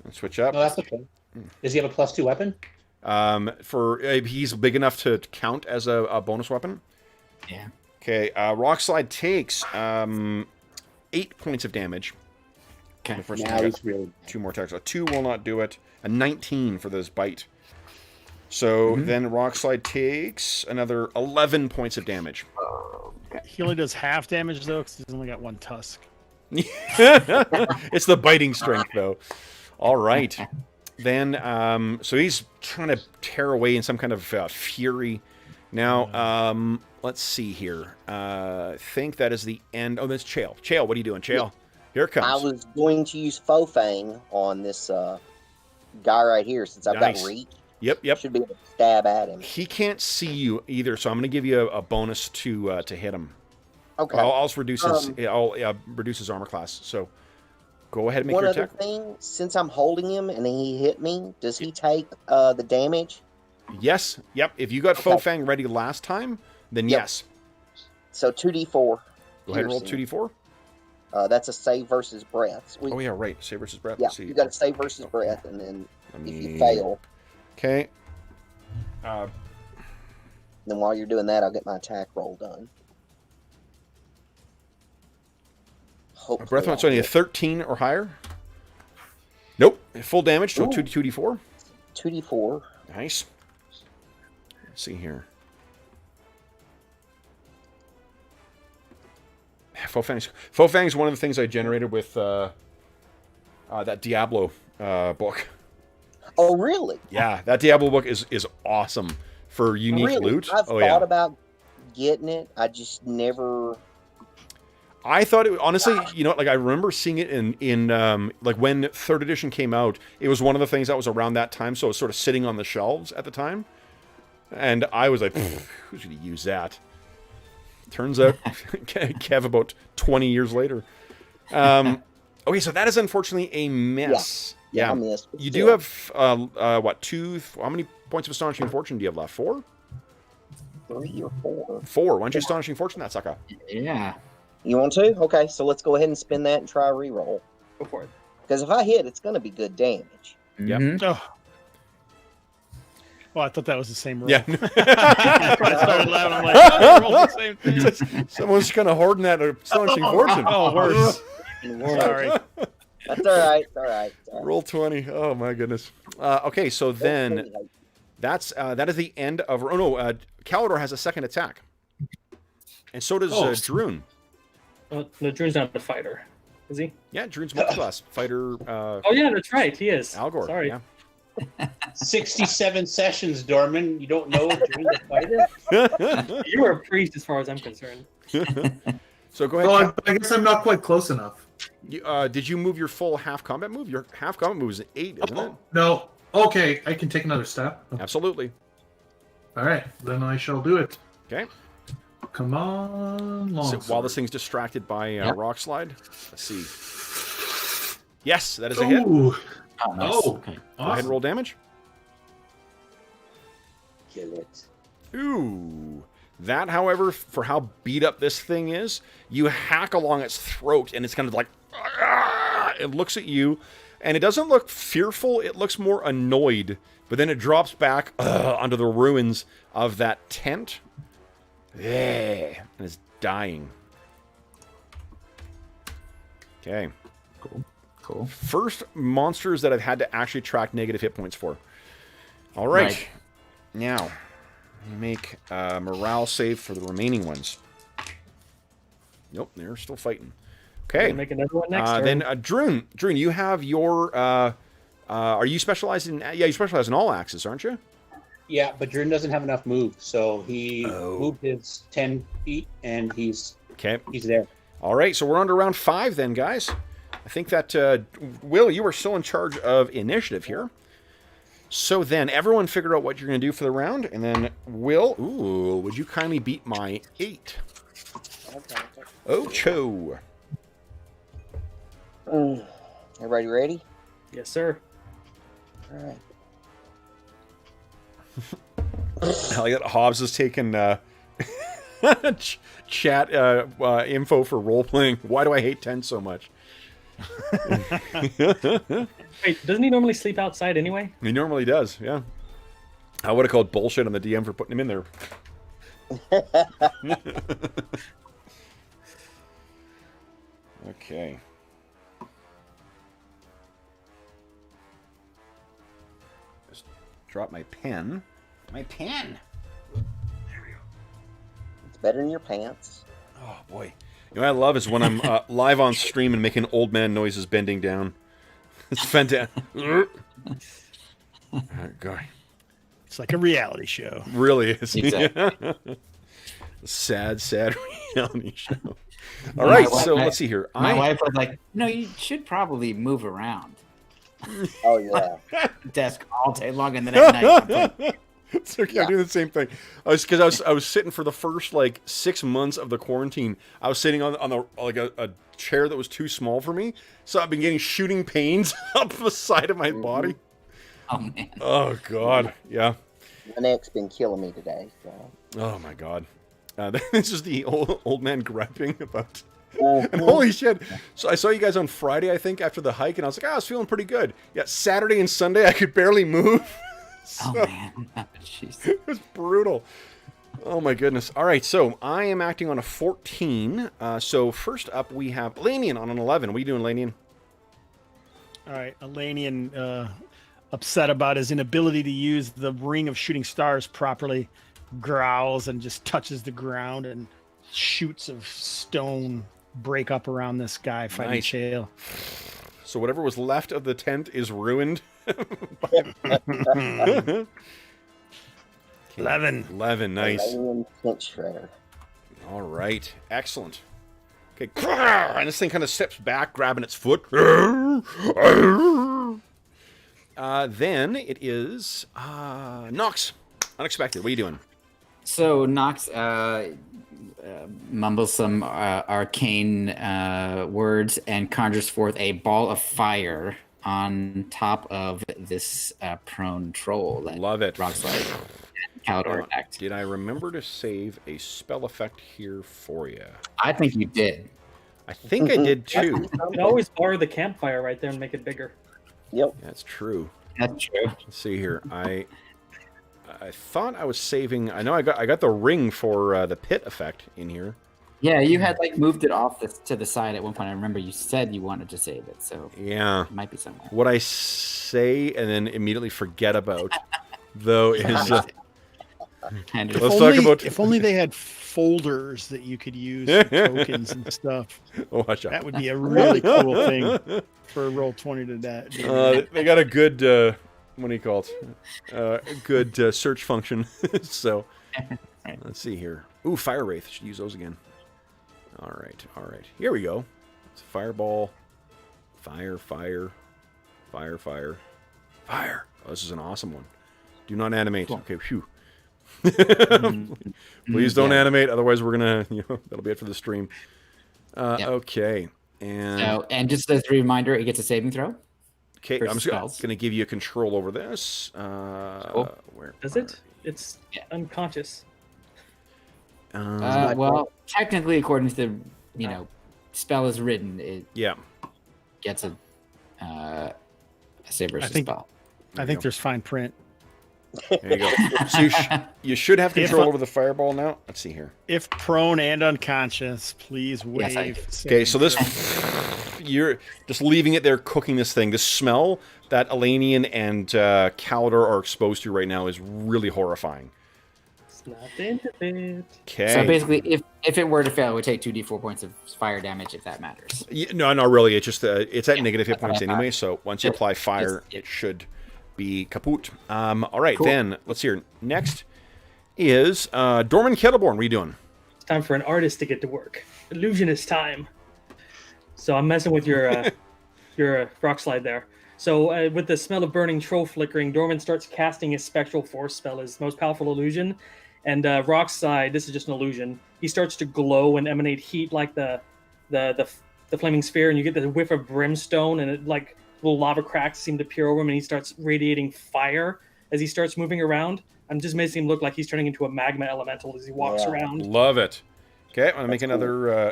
And switch up. No, that's okay. Does he have a +2 weapon? He's big enough to count as a bonus weapon. Yeah. Okay, Rock Slide takes 8 points of damage. Okay. The first Now he's really... 2 more attacks. A 2 will not do it. A 19 for this bite. So then Rock Slide takes another 11 points of damage. He only does half damage though, because he's only got 1 tusk. It's the biting strength, though. All right. Then, so he's trying to tear away in some kind of fury. Now, let's see here. I think that is the end. Oh, that's Chael. Chael, what are you doing? Chael, here it comes. I was going to use Faux Fang on this guy right here since I've got reach. Yep. Should be able to stab at him. He can't see you either, so I'm going to give you a bonus to hit him. Okay. I'll also reduce his armor class. So go ahead and make your attack. One other thing, since I'm holding him and he hit me, does he take the damage? Yes. Yep. If you got Faux Fang ready last time, then yes. So 2d4. Go ahead and roll 2d4. That's a save versus breath. Oh yeah, right. Save versus breath. Yeah, Let's see. you got to save versus breath, and then if you me- fail, Okay. then while you're doing that, I'll get my attack roll done. Hopefully Breath I'll one's only a hit. 13 or higher. Nope. Full damage to a Ooh. 2d4. 2d4. Nice. Let's see here. Faux Fangs. Faux Fangs is one of the things I generated with that Diablo book. Oh, really? Yeah, that Diablo book is awesome for unique Really? loot. I've Oh thought yeah. about getting it. I just never. I thought it honestly, you know, like I remember seeing it in like when 3rd edition came out. It was one of the things that was around that time, so it was sort of sitting on the shelves at the time. And I was like, who's going to use that? Turns out, Kev, about 20 years later. Okay, so that is unfortunately a miss. Yeah, I missed. but You still. do have, what, how many points of Astonishing Fortune do you have left? 4? 3 or 4. 4. Why don't you Astonishing Fortune that sucker? Yeah. You want to? Okay, so let's go ahead and spin that and try a reroll. Go for it. Because if I hit, it's going to be good damage. Yep. Mhm. Oh. Well, I thought that was the same roll. Yeah. I started laughing. I'm like, oh, they rolled the same thing. Someone's kind of hoarding that Astonishing Fortune. Oh, worse. Sorry. Sorry. That's all right. It's all right. It's all right. Roll 20. Oh, my goodness. Okay, so then that is the end of... Oh, no, Calidor has a second attack. And so does Druin. No, Druin's not a fighter, is he? Yeah, Druin's multiclass. Fighter... Oh yeah, that's right. He is. Algor. Sorry. Yeah. 67 sessions, Dorman. You don't know during the fighter? You were a priest, as far as I'm concerned. So go ahead. Well, I guess I'm not quite close enough. Did you move your full half combat move? Your half combat move is an 8, isn't it? No. Okay, I can take another step. Absolutely. All right, then I shall do it. Okay. Come on, long So while this thing's distracted by rock slide, let's see. Yes, that is a hit. Go Ooh. Oh, nice. Oh, Okay. ahead awesome. and roll damage. Kill it. Ooh. That, however, for how beat up this thing is, you hack along its throat, and it's kind of like... It looks at you, and it doesn't look fearful. It looks more annoyed. But then it drops back onto the ruins of that tent. Yeah, and it's dying. Okay. Cool. First monsters that I've had to actually track negative hit points for. All right. Right. Now, you make a morale save for the remaining ones. Nope, they're still fighting. Okay. Make another one next Then, turn. Druin, you have your... are you specialized in... Yeah, you specialize in all axes, aren't you? Yeah, but Drew doesn't have enough move, so he moved his 10 feet, and he's there. All right, so we're on to round 5 then, guys. I think that, Will, you are still in charge of initiative here. So then, everyone figure out what you're going to do for the round, and then, Will, would you kindly beat my 8? Okay. Ocho. Everybody ready? Yes, sir. All right. I like that Hobbs is taking chat info for role-playing. Why do I hate 10 so much? Wait, doesn't he normally sleep outside anyway? He normally does, yeah. I would have called bullshit on the DM for putting him in there. Okay. Just drop my pen. My pen! It's better than your pants. Oh, boy. You know what I love is when I'm live on stream and making old man noises bending down. It's fantastic. Oh, God. It's like a reality show. Really is. Exactly. Sad reality show. All right, so let's see here. My wife was like, "No, you should probably move around Oh yeah. desk all day long, and then at night." It's okay, I'm doing the same thing. I was sitting for the first like 6 months of the quarantine. I was sitting on a chair that was too small for me, so I've been getting shooting pains up the side of my body. Oh man. Oh God, yeah. My neck's been killing me today. So. Oh my God. This is the old man griping about And holy shit. So I saw you guys on Friday, I think, after the hike, and I was like, I was feeling pretty good. Yeah, Saturday and Sunday, I could barely move. Oh, man. Jeez. It was brutal. Oh, my goodness. All right, so I am acting on a 14. So first up, we have Elanion on an 11. What are you doing, Elanion? All right, Elanion, upset about his inability to use the ring of shooting stars properly, growls and just touches the ground, and shoots of stone break up around this guy fighting Nice. Chael. So whatever was left of the tent is ruined. 11. 11, nice. Elanion Pinch Shredder. All right, excellent. Okay, and this thing kind of steps back, grabbing its foot. Then it is Knox. Unexpected. What are you doing? So Knox mumbles some arcane words and conjures forth a ball of fire on top of this prone troll. That Love it. Rockslide and Calidor attacked. Did I remember to save a spell effect here for you? I think you did. I think I did too. You can always borrow the campfire right there and make it bigger. Yep. That's true. That's true. Let's see here. I thought I was saving. I know I got the ring for the pit effect in here. Yeah, you had like moved it off to the side at one point. I remember you said you wanted to save it, so Yeah. it might be somewhere. What I say and then immediately forget about, though, is And Let's talk about- If only they had folders that you could use for tokens and stuff. watch out. That would be a really cool thing for roll 20 to that. They got a good what do you call it? Good search function. So let's see here. Ooh, fire wraith. Should use those again. All right. Here we go. It's a fireball. Fire. Oh, this is an awesome one. Do not animate. Cool. Okay. Phew. Please don't animate, otherwise we're gonna. That'll be it for the stream. Yep. Okay. And So, and just as a reminder, it gets a saving throw. okay, for I'm just spells. gonna give you a control over this. Cool. Where Does are it? It's Yeah. unconscious. you? Well, technically, according to the spell is written, it Yeah. gets a save versus think- spell. I think there's fine print. There you go. So you should have If control I- over the fireball now. Let's see here. If prone and unconscious, please waive. Yes, I do. Okay, so this you're just leaving it there, cooking this thing. The smell that Elanion and Calidor are exposed to right now is really horrifying. It's not the end of it. Okay. So basically, if it were to fail, it would take 2d4 points of fire damage, if that matters. No, not really. It's just it's at negative hit points anyway. So once you apply fire, Just- it should be kaput. All right, Cool. then let's hear. Next is Dorman Kettleborn. What are you doing? It's time for an artist to get to work. Illusionist time. So I'm messing with your rock slide there. So with the smell of burning troll flickering, Dorman starts casting his spectral force spell, his most powerful illusion. And rock slide, this is just an illusion. He starts to glow and emanate heat like the flaming sphere, and you get this whiff of brimstone, and it like little lava cracks seem to appear over him, and he starts radiating fire as he starts moving around. I'm just making him look like he's turning into a magma elemental as he walks Yeah. around. Love it. Okay, I'm gonna make another.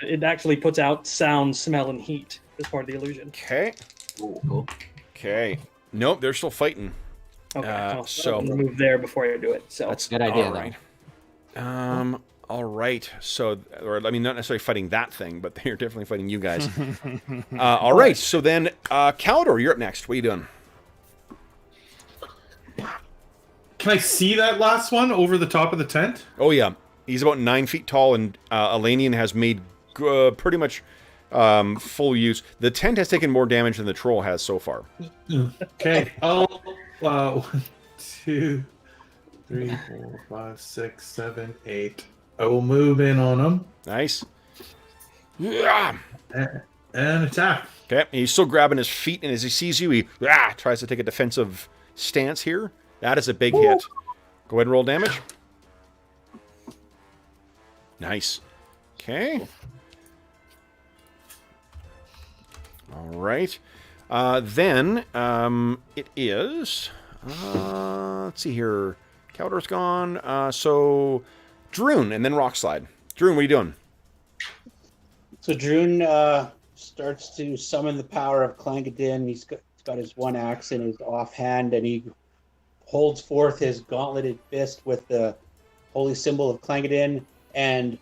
It actually puts out sound, smell, and heat as part of the illusion. Okay. Cool. Okay. Nope, they're still fighting. Okay, so- I'll move there before I do it. So That's Good idea, all right. All right. So, or I mean, not necessarily fighting that thing, but they're definitely fighting you guys. All right. So then, Calidor, you're up next. What are you doing? Can I see that last one over the top of the tent? Oh yeah, he's about 9 feet tall, and Elanion has made pretty much full use. The tent has taken more damage than the troll has so far. Okay. Oh, 1, 2, 3, 4, 5, 6, 7, 8. I will move in on him Nice. Yeah. and attack. Okay. He's still grabbing his feet, and as he sees you, he tries to take a defensive stance here. That is a big hit. Go ahead and roll damage. Nice. Okay. All right. Then it is. Let's see here. Calidor's gone. So Druin and then Rock Slide. Druin, what are you doing? So Druin starts to summon the power of Clangadin. He's got his one axe in his offhand, and he holds forth his gauntleted fist with the holy symbol of Clangadin, and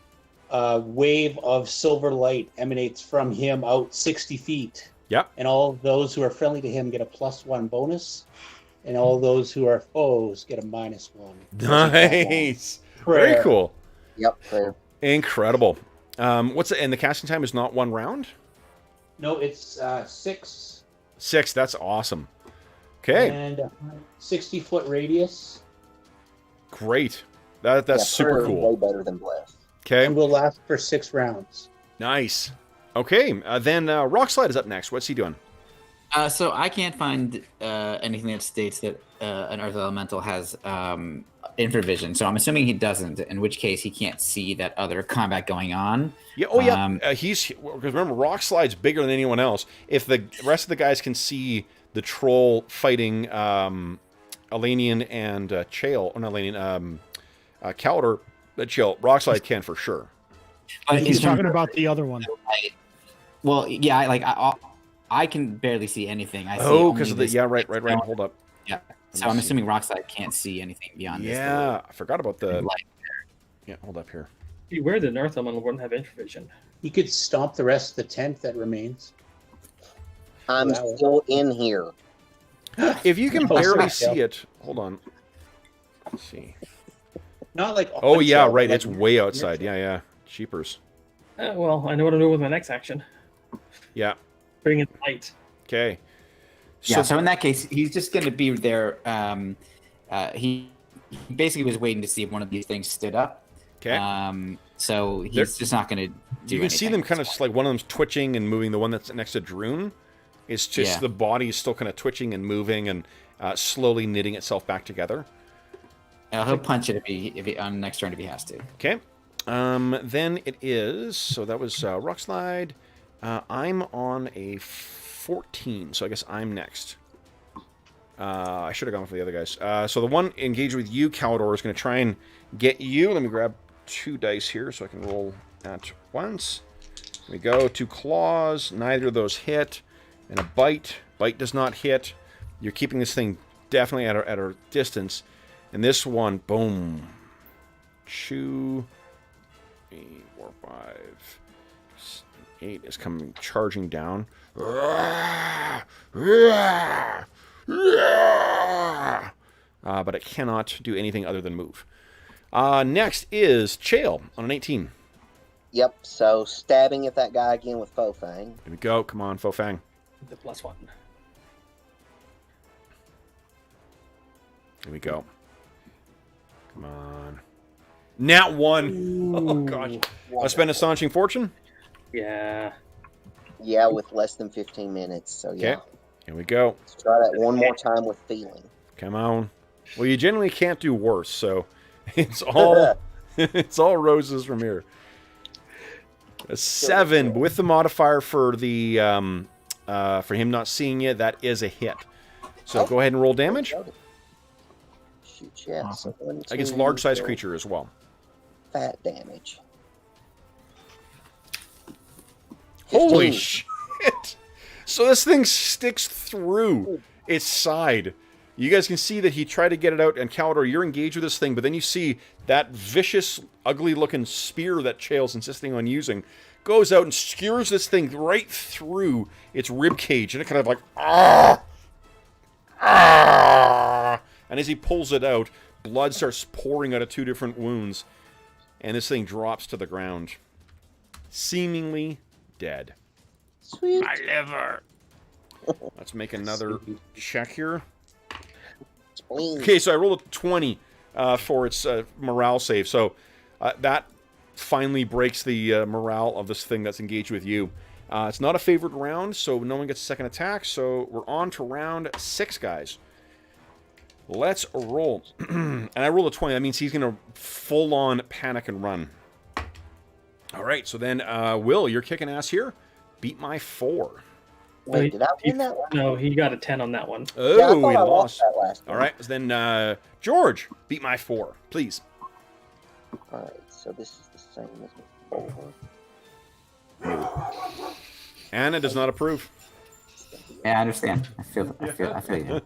a wave of silver light emanates from him out 60 feet. Yep. And all those who are friendly to him get a +1 bonus, and all those who are foes get a -1. Nice. Prayer. Very cool. Yep. Prayer. Incredible. And the casting time is not 1 round? No, it's 6. 6. That's awesome. Okay. And 60-foot radius. Great. That's super prayer is cool. Way better than bless. Okay. And will last for 6 rounds. Nice. Okay. Then Rockslide is up next. What's he doing? So I can't find anything that states that an Earth Elemental has infravision. So I'm assuming he doesn't, in which case he can't see that other combat going on. Yeah. Oh, yeah. Because remember, Rockslide's bigger than anyone else. If the rest of the guys can see the troll fighting Elanion and Chael, or not Elanion, Caldor, Chael, Rockslide can for sure. But He's talking about the other one. Well, yeah, I can barely see anything. I see Because only of the this- right. Hold up. Yeah. So I'm assuming Rockslide can't see anything beyond this. Yeah, I forgot about the. Light. Yeah, hold up here. Gee, where the Earth Elemental wouldn't have infravision? You could stomp the rest of the tent that remains. I'm Wow. still in here. If you can Oh, barely sorry, see it, hold on. Let's see. Not like Oh yeah, until, right. like, It's way outside. Yeah. Cheapers. Well, I know what I'm doing with my next action. Yeah. Bring in light. Okay. Yeah. So in that case, he's just going to be there. He basically was waiting to see if one of these things stood up. Okay. So he's just not going to do. You can see them kind of like one of them's twitching and moving. The one that's next to Druin, it's just the body is still kind of twitching and moving and slowly knitting itself back together. He'll punch it if he on next turn if he has to. Okay. Then it is. So that was Rockslide. I'm on a 14, so I guess I'm next. I should have gone for the other guys. So the one engaged with you, Caldor, is going to try and get you. Let me grab 2 dice here so I can roll at once. Here we go. 2 claws. Neither of those hit. And a bite. Bite does not hit. You're keeping this thing definitely at a distance. And this one, boom. 2, 3, 4, 5, 8 is coming charging down. But it cannot do anything other than move. Next is Chael on an 18. Yep. So stabbing at that guy again with Faux Fang. Here we go. Come on, Fofang. The +1. Here we go. Come on. Nat 1. Oh, gosh. I spent Astonishing Fortune. Yeah. Yeah, with less than 15 minutes. So yeah. Okay. Here we go. Let's try that one more time with feeling. Come on. Well, you generally can't do worse, so it's all it's all roses from here. A 7 with the modifier for the for him not seeing you. That is a hit. So go ahead and roll damage Shoot, yeah. Awesome. So 1, 2, against large-sized 4, creature as well. Fat damage. Holy 15. shit! So this thing sticks through its side. You guys can see that he tried to get it out, and Caldor, you're engaged with this thing, but then you see that vicious, ugly-looking spear that Chael's insisting on using goes out and skewers this thing right through its rib cage, and it kind of like, ah! Ah! And as he pulls it out, blood starts pouring out of 2 different wounds, and this thing drops to the ground, seemingly dead. Sweet. My liver. Let's make another check here. Spleen. Okay, so I rolled a 20 for its morale save. So that finally breaks the morale of this thing that's engaged with you. It's not a favored round, so no one gets a second attack. So we're on to round 6, guys. Let's roll. And I rolled a 20. That means he's going to full-on panic and run. All right, so then, Will, you're kicking ass here. Beat my 4. Wait, did I win that one? No, he got a 10 on that one. Oh, Yeah, I he thought I lost. that last All one. right, so then, George, beat my 4, please. Alright, so this is the same as before. Anna does not approve. Yeah, I understand. I feel you.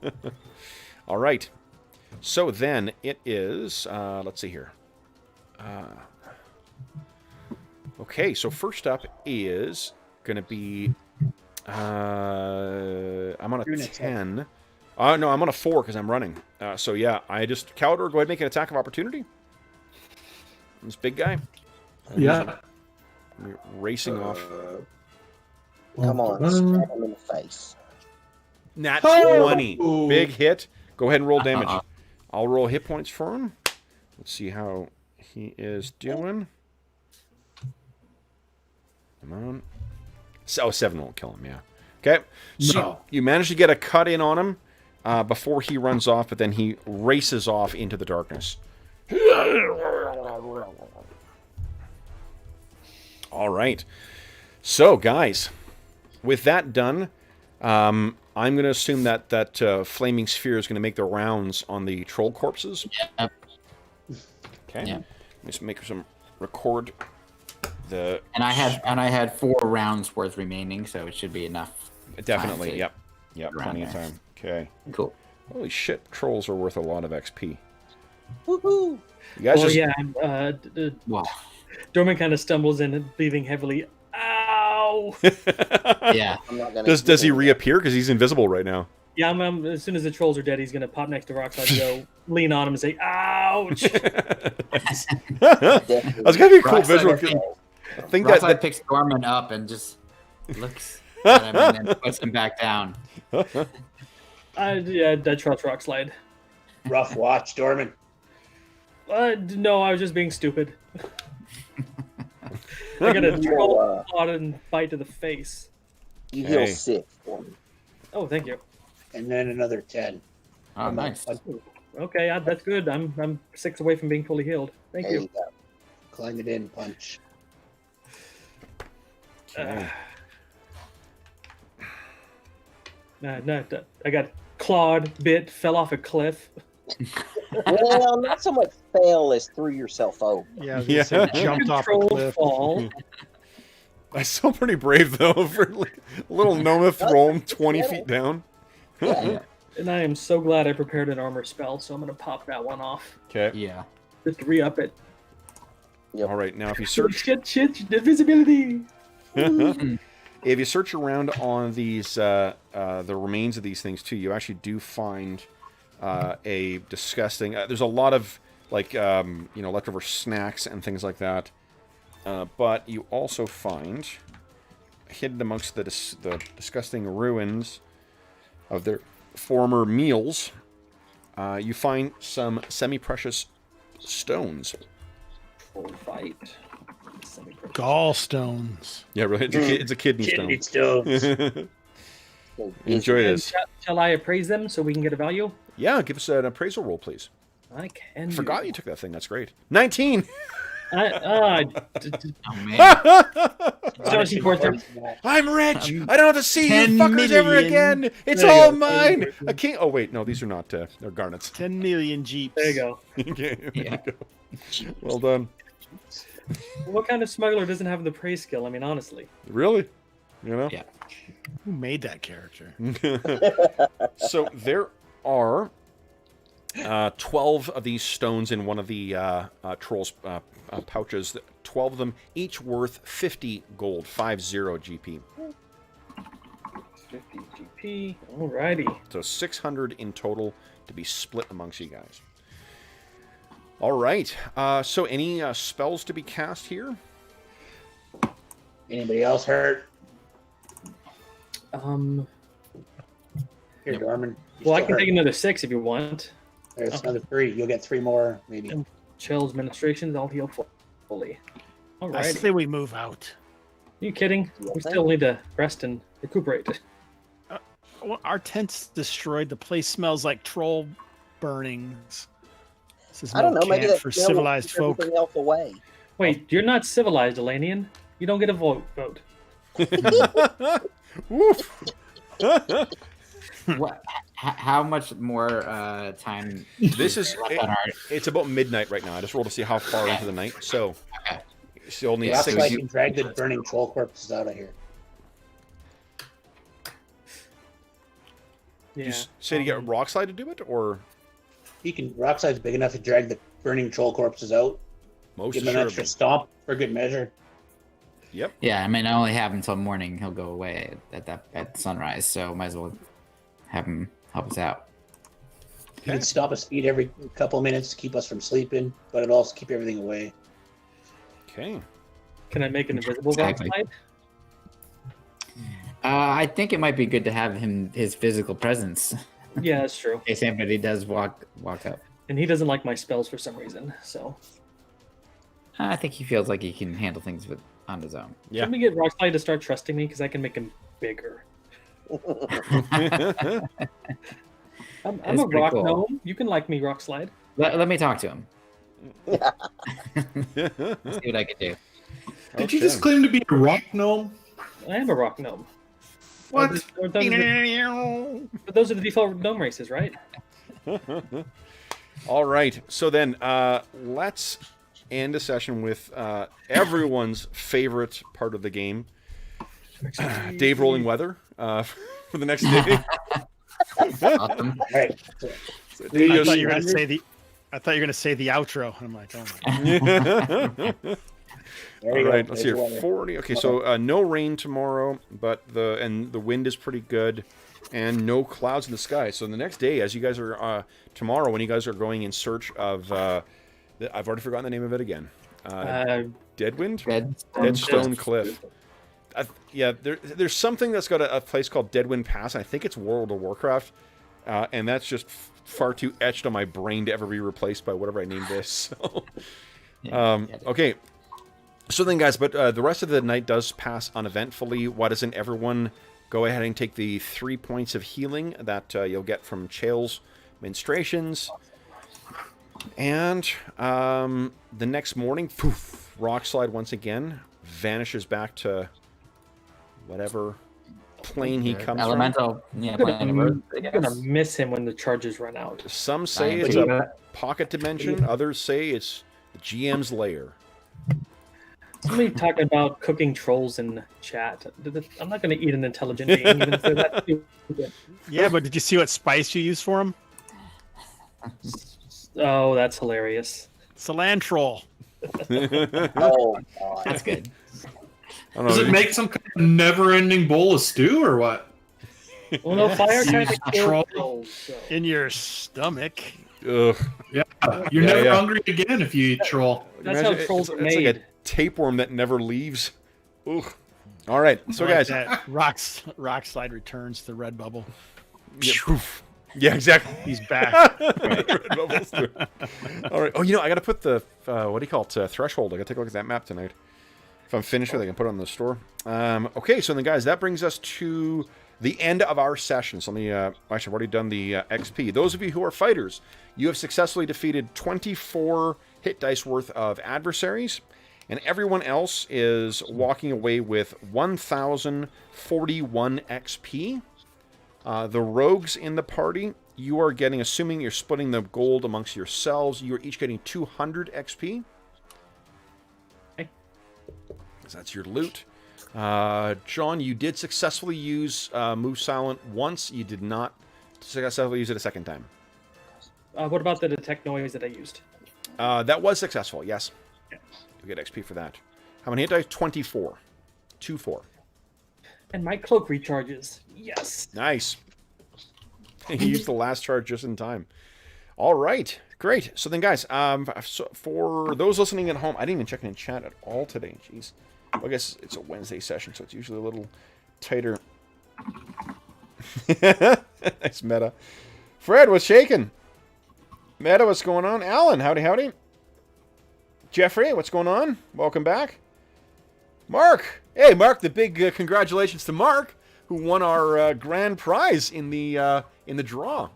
All right. So then it is, let's see here. Okay, so first up is going to be, I'm on a 10. No, I'm on a 4 because I'm running. So yeah, I just, Caldor, go ahead and make an attack of opportunity. This big guy. Yeah. Racing off. Come on, stab him in the face. Nat Oh! 20. Big hit. Go ahead and roll damage. I'll roll hit points for him. Let's see how he is doing. Come on. Oh, 7 won't kill him, yeah. Okay. So No. you manage to get a cut in on him before he runs off, but then he races off into the darkness. All right. So, guys, with that done, I'm going to assume that flaming sphere is going to make the rounds on the troll corpses. Yep. Okay. Yeah. Let's make some record the. And I had 4 rounds worth remaining, so it should be enough. Definitely. to Yep. Yep. run Plenty of there. time. Okay. Cool. Holy shit! Trolls are worth a lot of XP. Woohoo! You guys just. Yeah. Wow. Dorman kind of stumbles in, breathing heavily. Ow! Yeah. I'm not gonna Does he do that. reappear because he's invisible right now? Yeah, as soon as the trolls are dead, he's gonna pop next to Rockside and go lean on him and say, "Ouch!" That's gonna be a cool Rockside visual. picks- I think that picks Dorman up and just looks at him and then puts him back down. I trust Rockslide. Rough watch, Dorman. No, I was just being stupid. I got a troll claw and bite to the face. You heal Okay. 6 for me. Oh, thank you. And then another 10. Oh, nice. Okay, that's good. I'm 6 away from being fully healed. Thank There you. you go. Climb it in, punch. Okay. No, I got clawed, bit, fell off a cliff. Well, not so much fail as threw yourself over. Yeah, Yeah. jumped off a Controlled cliff. fall. That's still pretty brave though for like, a little Nometh roam 20 feet down. Yeah. And I am so glad I prepared an armor spell, so I'm gonna pop that one off. Okay. Yeah. Just to re-up it. Yep. All right. Now, if you Shit, search, invisibility. if you search around on these the remains of these things too, you actually do find a disgusting. There's a lot of like leftover snacks and things like that. But you also find, hidden amongst the disgusting ruins of their former meals, you find some semi-precious stones. Full fight. Gallstones. Yeah, really. It's a kidney Kidney stone. stones. Enjoy this. Shall I appraise them so we can get a value? Yeah, give us an appraisal roll, please. I can. Forgot you took that thing. That's great. 19. Oh man. I'm rich. I don't have to see you 10 fuckers ever million. again. It's There you all go. mine. A king. Oh wait, no, these are not. They're garnets. 10 million jeeps. There you go. Okay, there Yeah. you go. Well done. What kind of smuggler doesn't have the praise skill? I mean, honestly. Really? You know. Yeah. Who made that character? So there are 12 of these stones in one of the trolls' pouches. 12 of them, each worth 50 gold, 50 GP. 50 GP. Alrighty. So 600 in total to be split amongst you guys. All right. So any spells to be cast here? Anybody else hurt? Here, Dorman. You Well, I still can hurt. take another 6 if you want. There's another 3. You'll get 3 more, maybe. Chill's administrations, I'll heal fully. I Alrighty. say we move out. You kidding? We still need to rest and recuperate. Well, our tent's destroyed. The place smells like troll burnings. This is I don't no know. Maybe camp that for smell will civilized keep folk. everything else away. Wait, you're not civilized, Elanion. You don't get a vote. Woof. What? How much more time? This is left on our? it's about midnight right now. I just rolled to see how far into the night. So Okay. Still need Yeah, so 6. I can drag the burning troll corpses out of here. You Yeah. say to get rock slide to do it, or Rock slide's big enough to drag the burning troll corpses out. most Give them an extra assuredly? stomp for good measure. Yep. Yeah, I mean, I only have him until morning. He'll go away at sunrise, so might as well have him help us out. You can stop his feet every couple of minutes to keep us from sleeping, but it'll also keep everything away. Okay. Can I make an invisible rock Exactly. slide? I think it might be good to have his physical presence Yeah, that's true. in case anybody does walk up. And he doesn't like my spells for some reason. So I think he feels like he can handle things on his own. Yeah. let me get Rockslide to start trusting me because I can make him bigger. I'm That's a pretty rock cool. gnome. You can like me, Rockslide. Let me talk to him. See what I can do. Did you just claim to be a rock gnome? I am a rock gnome. What? But those are the default gnome races, right? All right. So then, let's end a session with everyone's favorite part of the game, Dave rolling weather for the next day. Awesome. All right. So I Dave thought you were gonna say the outro. I'm like, oh my God. There All you go. right, let's see There's here. the weather. 40. Okay, so no rain tomorrow, but the wind is pretty good, and no clouds in the sky. So the next day, as you guys are tomorrow, when you guys are going in search of, I've already forgotten the name of it again. Deadwind, Deadstone Cliff. Yeah, there's something that's got a place called Deadwind Pass, and I think it's World of Warcraft, and that's just far too etched on my brain to ever be replaced by whatever I named this. So, okay. So then, guys, but the rest of the night does pass uneventfully. Why doesn't everyone go ahead and take the 3 points of healing that you'll get from Chael's ministrations? And the next morning, poof, Rockslide once again vanishes back to whatever plane he comes Elemental. Yeah, plane of Earth, I I'm guess. gonna miss him when the charges run out. from. Some say it's Science. a pocket dimension. Others say it's the GM's lair. Somebody talking about cooking trolls in chat. I'm not going to eat an intelligent being, even if they're that stupid. Yeah, but did you see what spice you used for him? Oh, that's hilarious. Cilantro. Oh, God. That's good. I don't Does know, it make some kind of never-ending bowl of stew or what? Well, no, fire kind of Use kills troll. trolls. So. In your stomach. Ugh. Yeah, you're Yeah, never yeah. hungry again if you eat troll. That's Imagine how trolls it's, are it's like made. a tapeworm that never leaves. Ugh. All right, so Like guys, that rock slide returns to the red bubble. yeah, exactly. He's back. Red bubbles too. All right. Oh, you know, I got to put the what do you call it? Threshold. I got to take a look at that map tonight. If I'm finished with it, I can put it on the store. Okay, so then, guys, that brings us to the end of our session. So let me. Actually, I've already done the XP. Those of you who are fighters, you have successfully defeated 24 hit dice worth of adversaries, and everyone else is walking away with 1,041 XP. The rogues in the party, you are getting, assuming you're splitting the gold amongst yourselves, you are each getting 200 XP. Okay. So that's your loot. John, you did successfully use Move Silent once. You did not successfully use it a second time. What about the detect noise that I used? That was successful, yes. You get XP for that. How many hit dice? 24. 2-4. And my cloak recharges. Yes. Nice. You used the last charge just in time. All right, great. So then, guys, so for those listening at home, I didn't even check in chat at all today. Jeez. Well, I guess it's a Wednesday session, so it's usually a little tighter. Nice meta. Fred, what's shaking? Meta, what's going on? Alan, howdy, howdy. Jeffrey, what's going on? Welcome back. Mark. Hey, Mark, the big congratulations to Mark, who won our grand prize in the draw.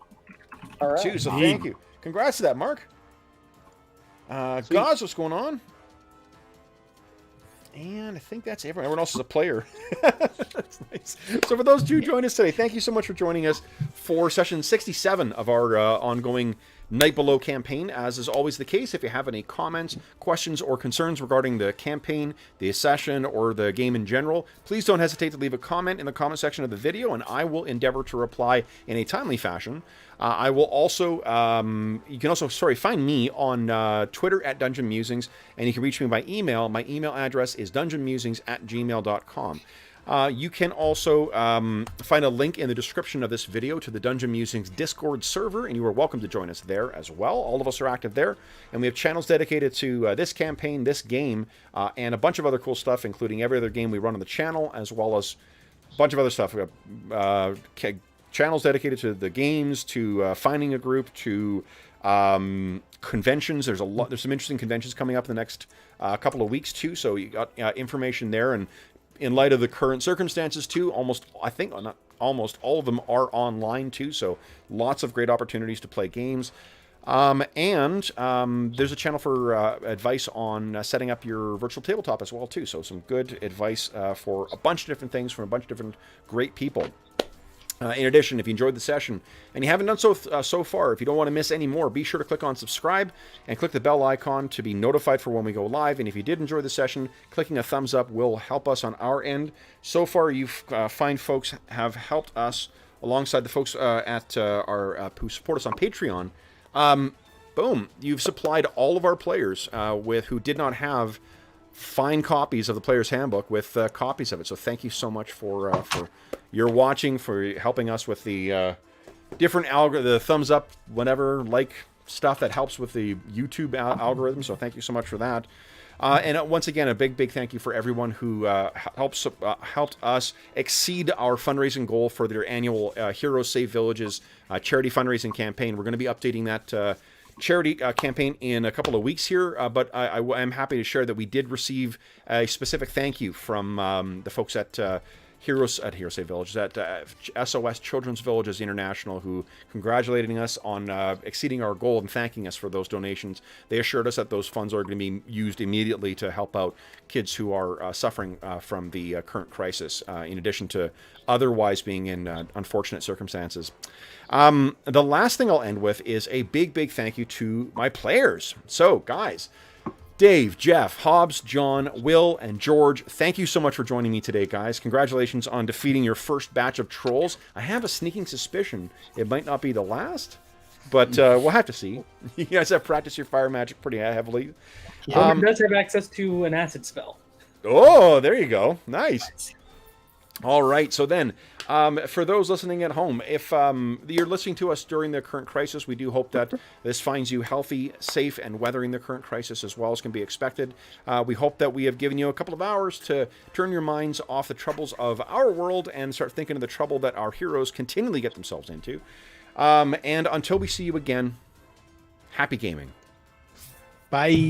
All right. Too, so thank you. Congrats to that, Mark. Gauze, what's going on? And I think that's everyone else is a player. That's nice. So for those two joining us today, thank you so much for joining us for session 67 of our ongoing Night Below campaign. As is always the case, if you have any comments, questions, or concerns regarding the campaign, the session, or the game in general, please don't hesitate to leave a comment in the comment section of the video, and I will endeavor to reply in a timely fashion. I will also, you can also, find me on Twitter at Dungeon Musings, and you can reach me by email. My email address is dungeonmusings@gmail.com. You can also find a link in the description of this video to the Dungeon Musings Discord server, and you are welcome to join us there as well. All of us are active there, and we have channels dedicated to this campaign, this game, and a bunch of other cool stuff, including every other game we run on the channel, as well as a bunch of other stuff. We have channels dedicated to the games, to finding a group, to conventions. There's some interesting conventions coming up in the next couple of weeks too, so you got information there. And in light of the current circumstances too, almost all of them are online too, so lots of great opportunities to play games. There's a channel for advice on setting up your virtual tabletop as well too, so some good advice for a bunch of different things from a bunch of different great people. In addition, if you enjoyed the session and you haven't done so so far, if you don't want to miss any more, be sure to click on subscribe and click the bell icon to be notified for when we go live. And if you did enjoy the session, clicking a thumbs up will help us on our end. So far, you find folks have helped us alongside the folks at our who support us on Patreon. Boom! You've supplied all of our players who did not have fine copies of the Player's Handbook with copies of it. So thank you so much for your watching, for helping us with the different the thumbs up, whatever, like stuff that helps with the YouTube algorithm. So thank you so much for that. And once again, a big thank you for everyone who helped us exceed our fundraising goal for their annual Heroes Save Villages charity fundraising campaign. We're going to be updating that charity campaign in a couple of weeks here, but I'm happy to share that we did receive a specific thank you from the folks at Heroes Save Villages, at SOS Children's Villages International, who congratulating us on exceeding our goal and thanking us for those donations. They assured us that those funds are going to be used immediately to help out kids who are suffering from the current crisis, in addition to otherwise being in unfortunate circumstances. The last thing I'll end with is a big thank you to my players. So, guys, Dave, Jeff, Hobbs, John, Will, and George, thank you so much for joining me today, guys. Congratulations on defeating your first batch of trolls. I have a sneaking suspicion it might not be the last, but we'll have to see. You guys have practiced your fire magic pretty heavily. He does have access to an acid spell. Oh, there you go. Nice. All right, so then, for those listening at home, if you're listening to us during the current crisis, we do hope that this finds you healthy, safe, and weathering the current crisis as well as can be expected. We hope that we have given you a couple of hours to turn your minds off the troubles of our world and start thinking of the trouble that our heroes continually get themselves into. And until we see you again, happy gaming. Bye.